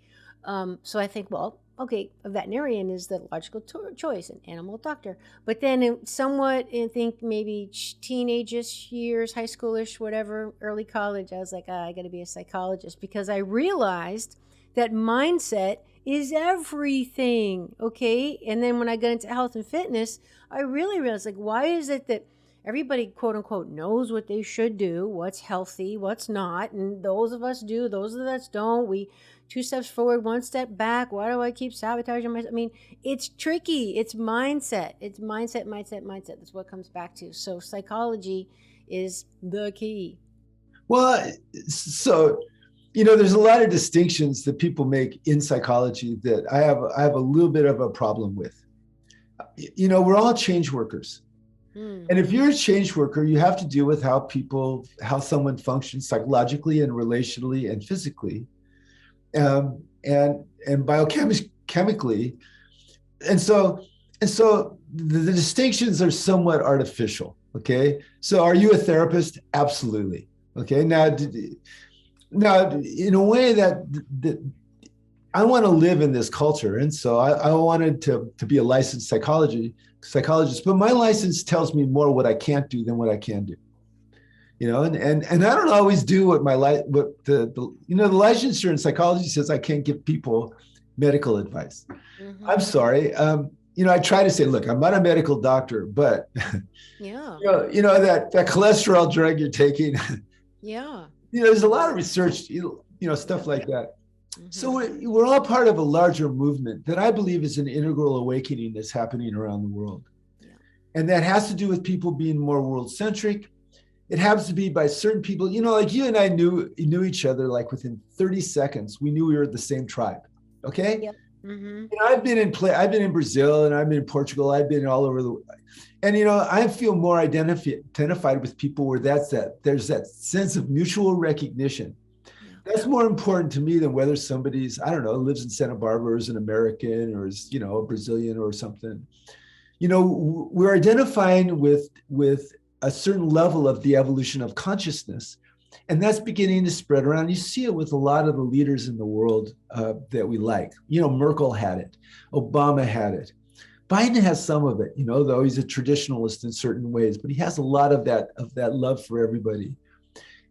So I think, well, okay, a veterinarian is the logical choice, an animal doctor. But then I think maybe teenage-ish years, high schoolish, whatever, early college, I was like, I got to be a psychologist, because I realized that mindset is everything, okay? And then when I got into health and fitness, I really realized, like, why is it that everybody, quote unquote, knows what they should do, what's healthy, what's not, and those of us do, those of us don't. We 2 steps forward, 1 step back. Why do I keep sabotaging myself? I mean, it's tricky. It's mindset. It's mindset. That's what it comes back to. So psychology is the key. Well, so, there's a lot of distinctions that people make in psychology that I have a little bit of a problem with. We're all change workers. And if you're a change worker, you have to deal with how someone functions psychologically and relationally and physically, and biochemically. And so the distinctions are somewhat artificial. Okay. So are you a therapist? Absolutely. Okay. Now in a way that I want to live in this culture. And so I wanted to be a licensed psychologist, but my license tells me more what I can't do than what I can do. And I don't always do what the licensure in psychology says. I can't give people medical advice. Mm-hmm. I'm sorry. I try to say, look, I'm not a medical doctor, but yeah, that cholesterol drug you're taking. Yeah. There's a lot of research, stuff like that. Mm-hmm. So we're all part of a larger movement that I believe is an integral awakening that's happening around the world. Yeah. And that has to do with people being more world-centric. It happens to be by certain people, like you and I knew each other, like within 30 seconds, we knew we were the same tribe. Okay. Yep. Mm-hmm. I've been in Brazil, and I've been in Portugal. I've been all over and I feel more identified with people where there's that sense of mutual recognition. Yeah. That's more important to me than whether somebody's, I don't know, lives in Santa Barbara, or is an American, or is, a Brazilian or something. We're identifying with a certain level of the evolution of consciousness. And that's beginning to spread around. You see it with a lot of the leaders in the world that we like. Merkel had it. Obama had it. Biden has some of it, though he's a traditionalist in certain ways, but he has a lot of that love for everybody.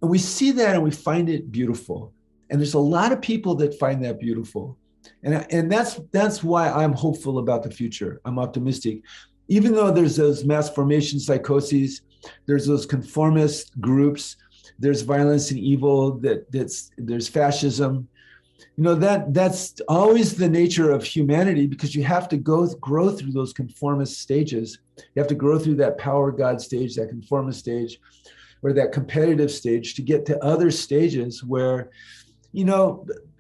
And we see that and we find it beautiful. And there's a lot of people that find that beautiful. And that's why I'm hopeful about the future. I'm optimistic. Even though there's those mass formation psychoses, there's those conformist groups, there's violence and evil, there's fascism. That's always the nature of humanity, because you have to grow through those conformist stages. You have to grow through that power God stage, that conformist stage, or that competitive stage, to get to other stages where,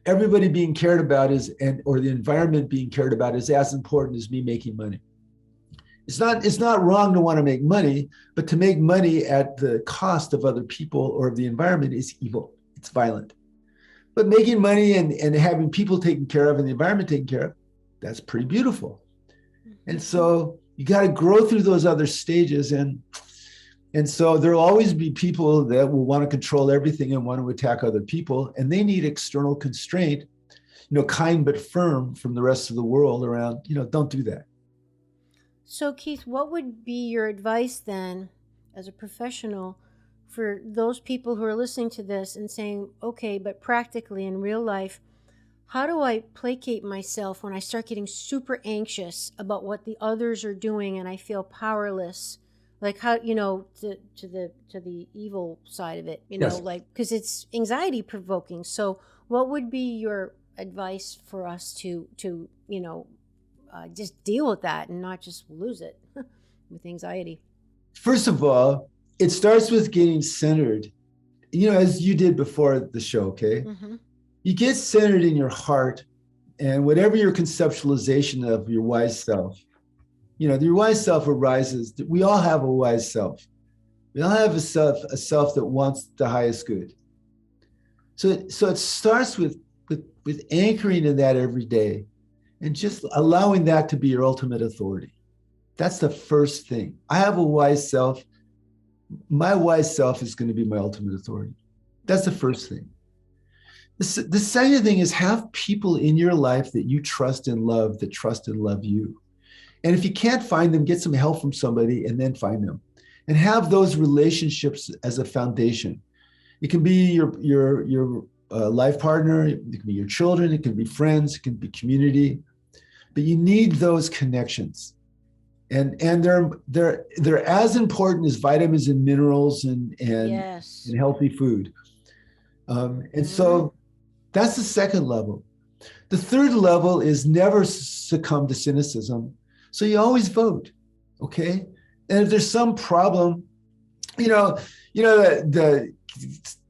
everybody being cared about or the environment being cared about is as important as me making money. It's not wrong to want to make money, but to make money at the cost of other people or of the environment is evil. It's violent. But making money and having people taken care of and the environment taken care of, that's pretty beautiful. And so you got to grow through those other stages. And so there'll always be people that will want to control everything and want to attack other people. And they need external constraint, kind but firm, from the rest of the world around, don't do that. So, Keith, what would be your advice then, as a professional, for those people who are listening to this and saying, okay, but practically in real life, how do I placate myself when I start getting super anxious about what the others are doing and I feel powerless? Like how, to the evil side of it, yes. Because it's anxiety provoking. So what would be your advice for us to just deal with that and not just lose it with anxiety? First of all, it starts with getting centered, as you did before the show, okay? Mm-hmm. You get centered in your heart, and whatever your conceptualization of your wise self, your wise self arises. We all have a wise self. We all have a self that wants the highest good. So it starts with anchoring in that every day and just allowing that to be your ultimate authority. That's the first thing. I have a wise self. My wise self is going to be my ultimate authority. That's the first thing. The second thing is have people in your life that you trust and love, that trust and love you. And if you can't find them, get some help from somebody and then find them. And have those relationships as a foundation. It can be your life partner, it can be your children, it can be friends, it can be community. But you need those connections. And they're as important as vitamins and minerals and Yes. and healthy food. And so that's the second level. The third level is never succumb to cynicism. So you always vote, okay? And if there's some problem, they were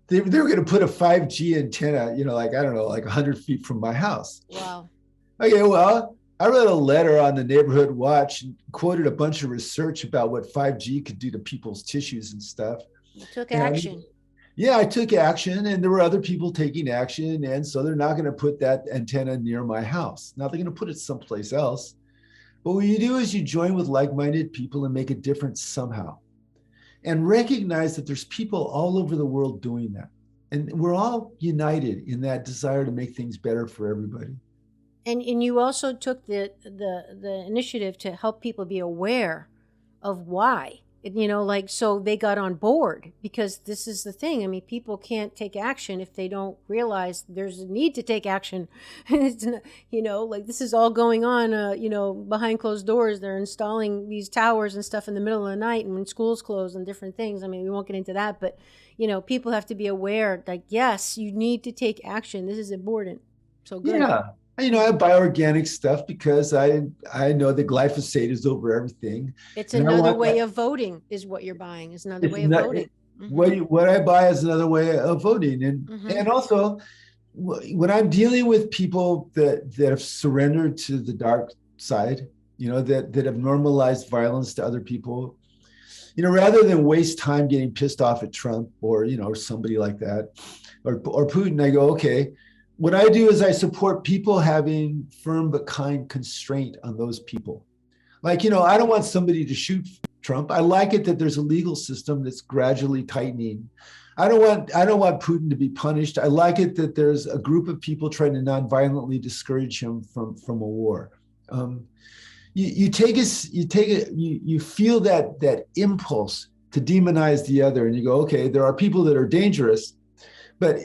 going to put a 5G antenna, like 100 feet from my house. Wow. Okay, well, I wrote a letter on the Neighborhood Watch and quoted a bunch of research about what 5G could do to people's tissues and stuff. You took action. I took action, and there were other people taking action. And so they're not going to put that antenna near my house. Now they're going to put it someplace else. But what you do is you join with like-minded people and make a difference somehow. And recognize that there's people all over the world doing that. And we're all united in that desire to make things better for everybody. And you also took the initiative to help people be aware of why. So they got on board, because this is the thing. I mean, people can't take action if they don't realize there's a need to take action. It's not, this is all going on, behind closed doors. They're installing these towers and stuff in the middle of the night, and when schools close and different things. I mean, we won't get into that, but, people have to be aware, yes, you need to take action. This is important. So good. Yeah. I buy organic stuff because I know that glyphosate is over everything. It's another way of voting is what you're buying. It's another way of voting. What I buy is another way of voting. And also, when I'm dealing with people that have surrendered to the dark side, that have normalized violence to other people, rather than waste time getting pissed off at Trump or somebody like that, or Putin, I go, okay, what I do is I support people having firm but kind constraint on those people. I don't want somebody to shoot Trump. I like it that there's a legal system that's gradually tightening. I don't want Putin to be punished. I like it that there's a group of people trying to non-violently discourage him from a war. You feel that impulse to demonize the other, and you go, okay, there are people that are dangerous, but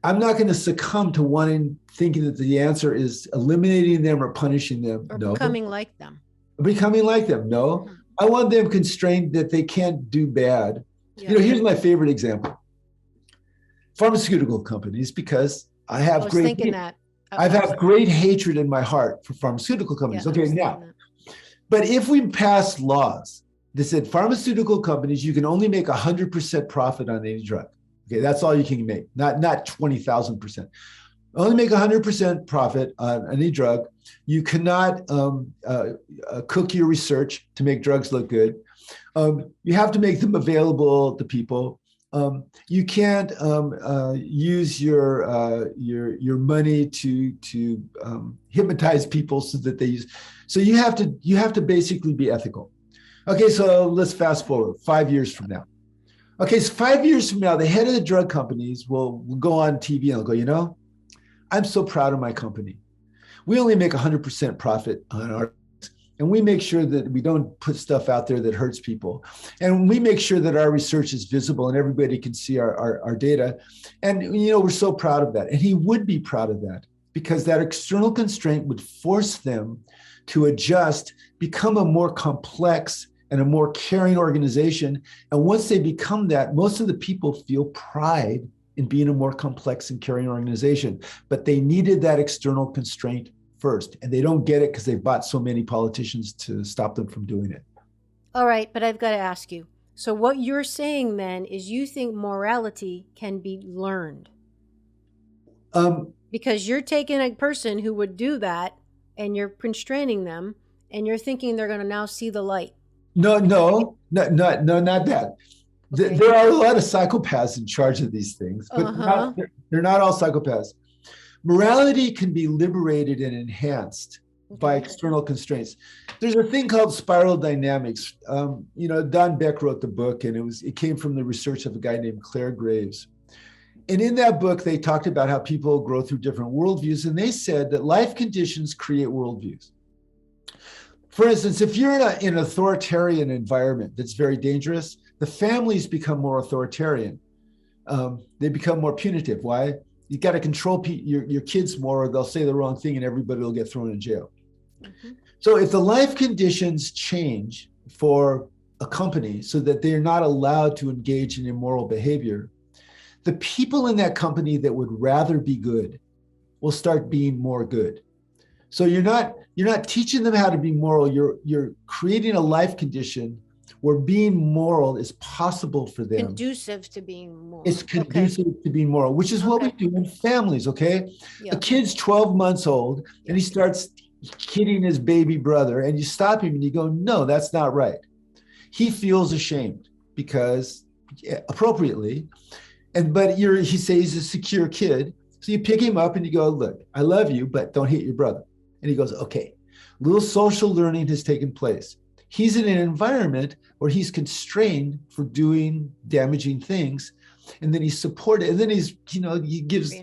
I'm not going to succumb to thinking that the answer is eliminating them or punishing them. Or becoming like them. Becoming like them. No, I want them constrained that they can't do bad. Yeah. Here's my favorite example. Pharmaceutical companies, because I have great hatred in my heart for pharmaceutical companies. Yeah, okay, now, but if we pass laws that said pharmaceutical companies, you can only make 100% profit on any drug. Okay, that's all you can make, not 20,000%. Only make 100% profit on any drug. You cannot cook your research to make drugs look good. You have to make them available to people. You can't use your money to hypnotize people so that they use. So you have to basically be ethical. Okay, so let's fast forward 5 years from now. Okay, so 5 years from now, the head of the drug companies will go on TV and they'll go, I'm so proud of my company. We only make 100% profit on our, and we make sure that we don't put stuff out there that hurts people. And we make sure that our research is visible and everybody can see our data. And, we're so proud of that. And he would be proud of that because that external constraint would force them to adjust, become a more complex and a more caring organization. And once they become that, most of the people feel pride in being a more complex and caring organization, but they needed that external constraint first. And they don't get it because they've bought so many politicians to stop them from doing it. All right, but I've got to ask you. So what you're saying then is you think morality can be learned. Because you're taking a person who would do that and you're constraining them and you're thinking they're going to now see the light. No, not that. Okay. There are a lot of psychopaths in charge of these things, but they're not all psychopaths. Morality can be liberated and enhanced by external constraints. There's a thing called spiral dynamics. Don Beck wrote the book, and it came from the research of a guy named Claire Graves. And in that book, they talked about how people grow through different worldviews, and they said that life conditions create worldviews. For instance, if you're in an authoritarian environment that's very dangerous, the families become more authoritarian. They become more punitive. Why? You got to control your kids more, or they'll say the wrong thing and everybody will get thrown in jail. Mm-hmm. So if the life conditions change for a company so that they're not allowed to engage in immoral behavior, the people in that company that would rather be good will start being more good. So you're not teaching them how to be moral. You're creating a life condition where being moral is possible for them. Conducive to being moral. It's conducive to being moral, which is what we do in families, okay? Yeah. A kid's 12 months old and he starts kidding his baby brother, and you stop him and you go, no, that's not right. He feels ashamed because appropriately, but he says he's a secure kid. So you pick him up and you go, look, I love you, but don't hit your brother. And he goes, okay. Little social learning has taken place. He's in an environment where he's constrained for doing damaging things. And then he's supported. And then he gives,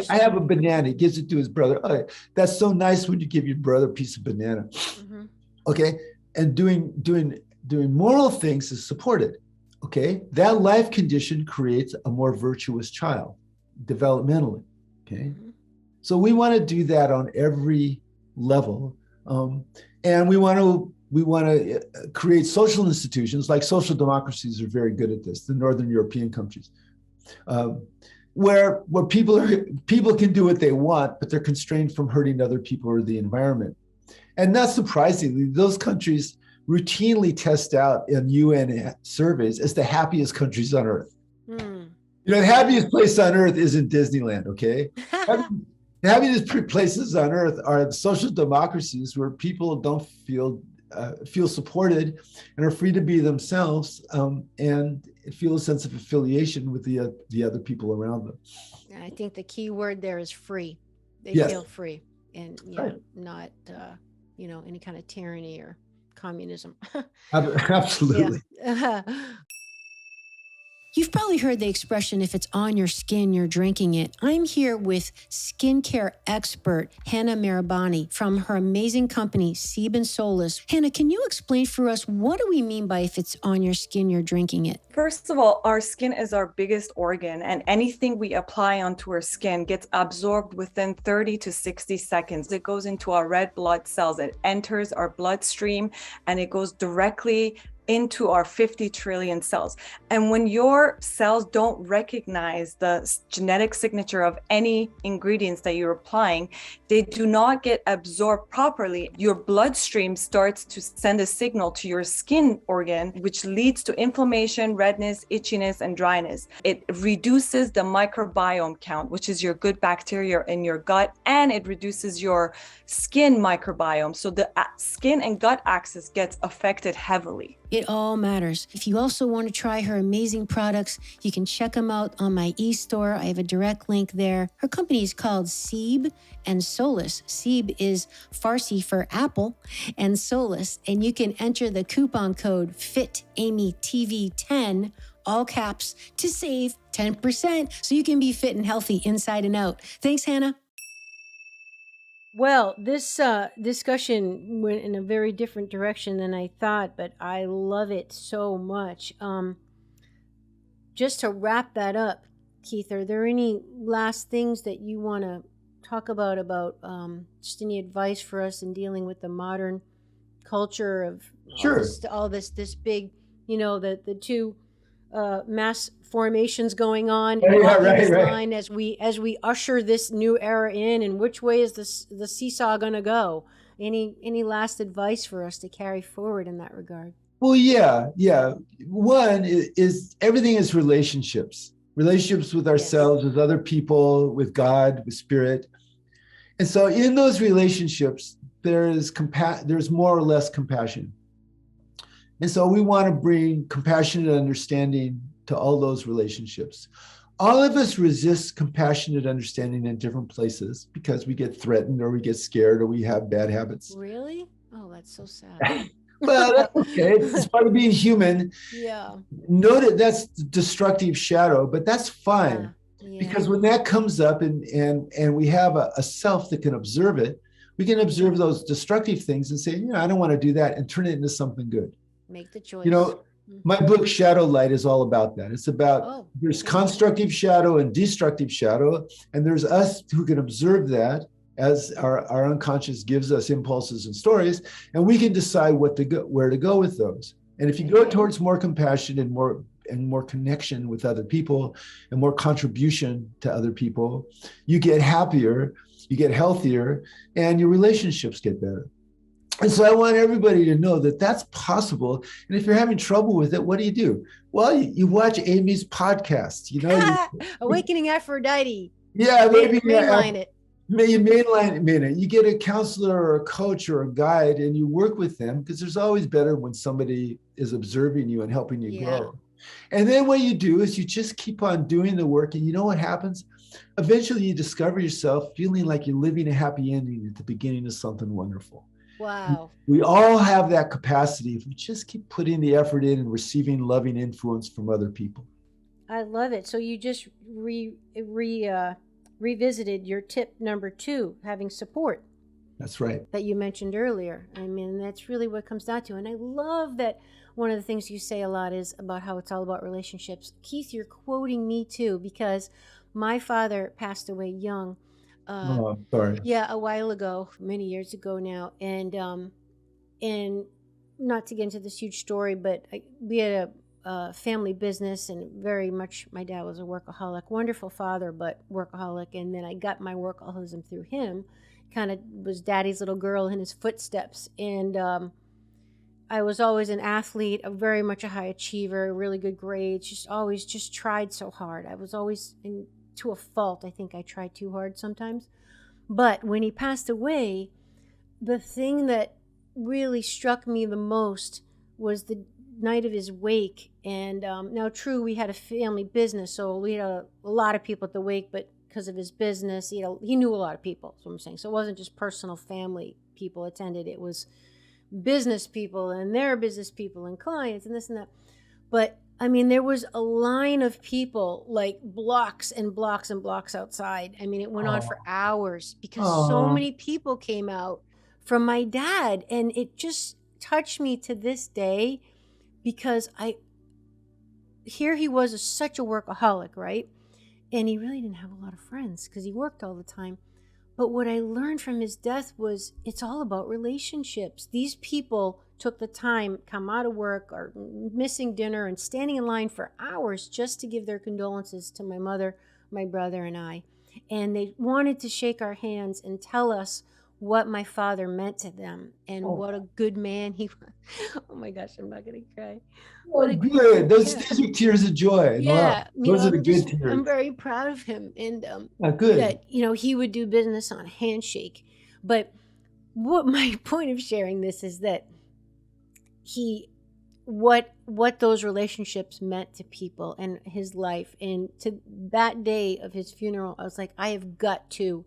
I have a banana. He gives it to his brother. Oh, that's so nice when you give your brother a piece of banana. Mm-hmm. Okay. And doing moral things is supported. Okay. That life condition creates a more virtuous child developmentally. Okay. Mm-hmm. So we want to do that on every level. And we want to create social institutions, like social democracies are very good at this, the Northern European countries, where people can do what they want, but they're constrained from hurting other people or the environment. And not surprisingly, those countries routinely test out in UN surveys as the happiest countries on earth. The happiest place on earth isn't Disneyland, okay? The happiest places on earth are social democracies where people don't feel supported and are free to be themselves, and feel a sense of affiliation with the other people around them. I think the key word there is free. They feel free, and not any kind of tyranny or communism. Absolutely. You've probably heard the expression, if it's on your skin, you're drinking it. I'm here with skincare expert Hannah Marabani from her amazing company, Seeb & Solus. Hannah, can you explain for us, what do we mean by if it's on your skin, you're drinking it? First of all, our skin is our biggest organ, and anything we apply onto our skin gets absorbed within 30 to 60 seconds. It goes into our red blood cells. It enters our bloodstream, and it goes directly into our 50 trillion cells. And when your cells don't recognize the genetic signature of any ingredients that you're applying, they do not get absorbed properly. Your bloodstream starts to send a signal to your skin organ, which leads to inflammation, redness, itchiness, and dryness. It reduces the microbiome count, which is your good bacteria in your gut, and it reduces your skin microbiome. So the skin and gut axis gets affected heavily. It all matters. If you also want to try her amazing products, you can check them out on my e-store. I have a direct link there. Her company is called Seeb & Solus. Seeb is Farsi for apple, and Solus. And you can enter the coupon code FITAMYTV10, all caps, to save 10%, so you can be fit and healthy inside and out. Thanks, Hannah. Well, this discussion went in a very different direction than I thought, but I love it so much. Just to wrap that up, Keith, are there any last things that you want to talk about just any advice for us in dealing with the modern culture of all this big, the two mass formations going on line as we usher this new era in, and which way is the seesaw going to go? Any last advice for us to carry forward in that regard? Well, yeah. One is everything is relationships with ourselves, with other people, with God, with spirit. And so in those relationships, there's more or less compassion. And so we want to bring compassionate understanding to all those relationships. All of us resist compassionate understanding in different places because we get threatened or we get scared or we have bad habits. Really? Oh, that's so sad. Well, that's okay. It's part of being human. Yeah. Note that that's destructive shadow, but that's fine. Yeah. Because when that comes up and we have a self that can observe it, we can observe those destructive things and say, I don't want to do that, and turn it into something good. Make the choice. My book Shadow Light is all about that. It's about there's constructive shadow and destructive shadow, and there's us who can observe that as our unconscious gives us impulses and stories, and we can decide where to go with those. And if you go towards more compassion and more connection with other people and more contribution to other people, you get happier, you get healthier, and your relationships get better. And so I want everybody to know that that's possible. And if you're having trouble with it, what do? Well, you watch Amy's podcast, Awakening Aphrodite. Yeah, maybe mainline it. You mainline it. You get a counselor or a coach or a guide and you work with them, because there's always better when somebody is observing you and helping you grow. And then what you do is you just keep on doing the work, and you know what happens? Eventually you discover yourself feeling like you're living a happy ending at the beginning of something wonderful. Wow. We all have that capacity if we just keep putting the effort in and receiving loving influence from other people. I love it. So you just revisited your tip number 2, having support. That's right. That you mentioned earlier. I mean, that's really what it comes down to. And I love that one of the things you say a lot is about how it's all about relationships. Keith, you're quoting me too, because my father passed away young. Sorry. Yeah, a while ago, many years ago now. And not to get into this huge story, but we had a family business, and very much my dad was a workaholic, wonderful father, but workaholic. And then I got my workaholism through him, kind of was daddy's little girl in his footsteps. And I was always an athlete, very much a high achiever, really good grades, just tried so hard. I was always to a fault. I think I tried too hard sometimes. But when he passed away, the thing that really struck me the most was the night of his wake. And now, true, we had a family business, so we had a lot of people at the wake, but because of his business, he knew a lot of people, that's what I'm saying. So it wasn't just personal family people attended, it was business people and their business people and clients and this and that. But I mean, there was a line of people, like blocks and blocks and blocks outside. I mean, it went on for hours because so many people came out from my dad, and it just touched me to this day, because here he was such a workaholic, right? And he really didn't have a lot of friends because he worked all the time. But what I learned from his death was it's all about relationships. These people took the time, come out of work or missing dinner and standing in line for hours just to give their condolences to my mother, my brother, and I. And they wanted to shake our hands and tell us what my father meant to them and what a good man he was. Oh my gosh, I'm not going to cry. Good. Those are tears of joy. Yeah. Those are the good tears. I'm very proud of him. And good. That, he would do business on a handshake. But what my point of sharing this is that what those relationships meant to people and his life. And to that day of his funeral, I was like, I have got to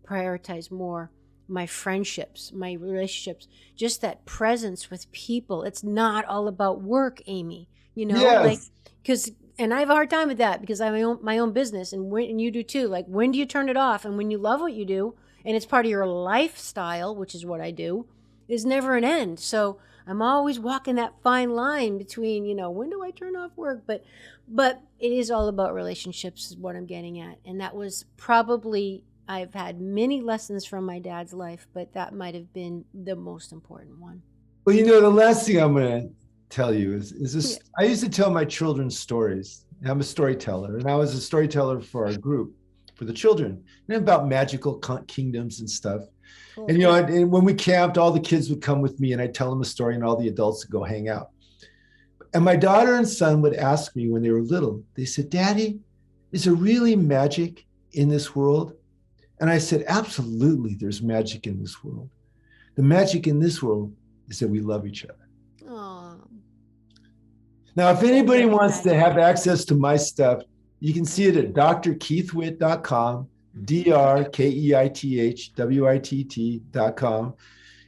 prioritize more my friendships, my relationships, just that presence with people. It's not all about work, Amy, Yes. And I have a hard time with that because I have my own business, and you do too. Like, when do you turn it off? And when you love what you do and it's part of your lifestyle, which is what I do, is never an end. So I'm always walking that fine line between, when do I turn off work? But it is all about relationships is what I'm getting at. And that was probably, I've had many lessons from my dad's life, but that might have been the most important one. Well, the last thing I'm going to tell you is this. Yeah. I used to tell my children stories. I'm a storyteller, and I was a storyteller for our group, for the children, and about magical kingdoms and stuff. Cool. And, and when we camped, all the kids would come with me and I'd tell them a story and all the adults would go hang out. And my daughter and son would ask me when they were little, they said, Daddy, is there really magic in this world? And I said, absolutely, there's magic in this world. The magic in this world is that we love each other. Aww. Now, if anybody wants to have access to my stuff, you can see it at drkeithwitt.com, drkeithwitt.com.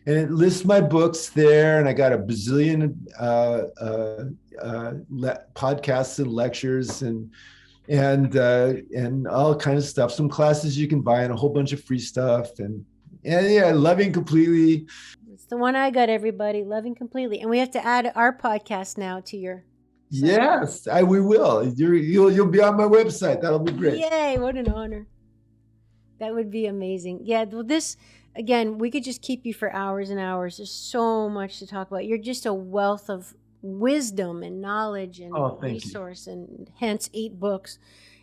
And it lists my books there. And I got a bazillion podcasts and lectures and all kinds of stuff. Some classes you can buy and a whole bunch of free stuff. And yeah, Loving Completely. It's the one I got, everybody, Loving Completely. And we have to add our podcast now to your site. Yes, we will. You'll be on my website. That'll be great. Yay, what an honor. That would be amazing. Yeah, well, this, again, we could just keep you for hours and hours. There's so much to talk about. You're just a wealth of wisdom and knowledge and resource, and hence 8 books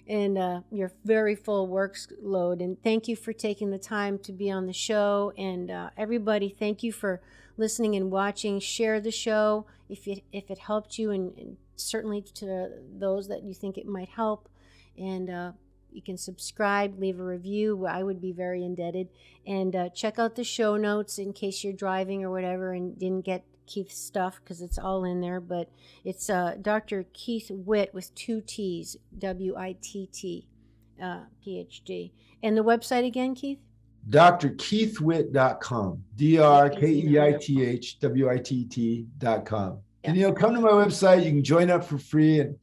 and your very full workload. And thank you for taking the time to be on the show. And everybody, thank you for listening and watching. Share the show if it helped you, and certainly to those that you think it might help. And you can subscribe, leave a review. I would be very indebted. And check out the show notes in case you're driving or whatever and didn't get Keith's stuff, because it's all in there. But it's Dr. Keith Witt with 2 T's, WITT, PhD. And the website again, Keith? drkeithwitt.com, drkeithwitt.com. And come to my website. You can join up for free. And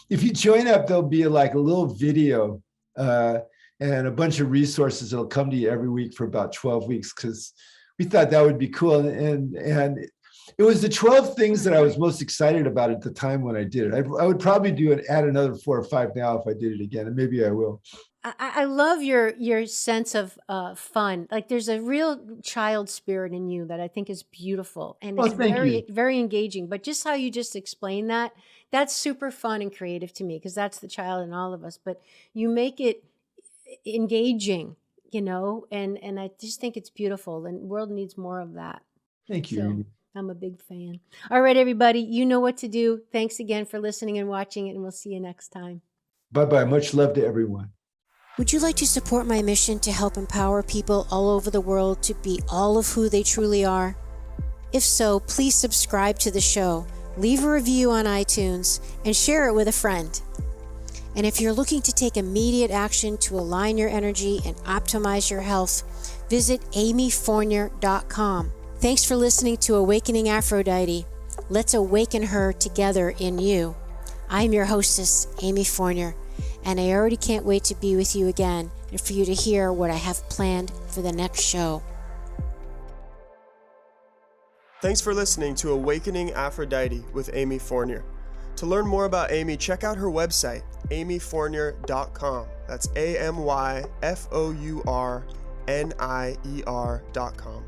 if you join up, there'll be like a little video and a bunch of resources that'll come to you every week for about 12 weeks, because we thought that would be cool. And it was the 12 things that I was most excited about at the time when I did it. I would probably add another 4 or 5 now if I did it again, and maybe I will. I love your sense of fun. Like, there's a real child spirit in you that I think is beautiful, and it's very engaging. But just how you just explained that's super fun and creative to me, because that's the child in all of us. But you make it engaging, and I just think it's beautiful, and the world needs more of that. Thank you. So, I'm a big fan. All right, everybody, you know what to do. Thanks again for listening and watching, and we'll see you next time. Bye-bye. Much love to everyone. Would you like to support my mission to help empower people all over the world to be all of who they truly are? If so, please subscribe to the show, leave a review on iTunes, and share it with a friend. And if you're looking to take immediate action to align your energy and optimize your health, visit amyfournier.com. Thanks for listening to Awakening Aphrodite. Let's awaken her together in you. I'm your hostess, Amy Fournier, and I already can't wait to be with you again and for you to hear what I have planned for the next show. Thanks for listening to Awakening Aphrodite with Amy Fournier. To learn more about Amy, check out her website, amyfournier.com. That's AMYFOURNIER.com.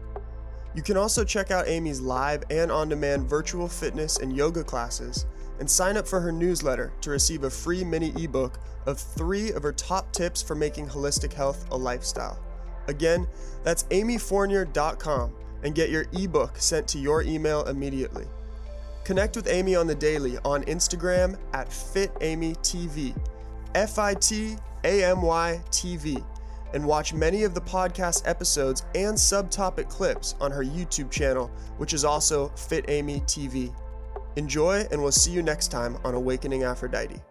You can also check out Amy's live and on-demand virtual fitness and yoga classes, and sign up for her newsletter to receive a free mini ebook of 3 of her top tips for making holistic health a lifestyle. Again, that's amyfournier.com, and get your ebook sent to your email immediately. Connect with Amy on the daily on Instagram at FitAmyTV, FITAMYTV, and watch many of the podcast episodes and subtopic clips on her YouTube channel, which is also Fit Amy TV. Enjoy, and we'll see you next time on Awakening Aphrodite.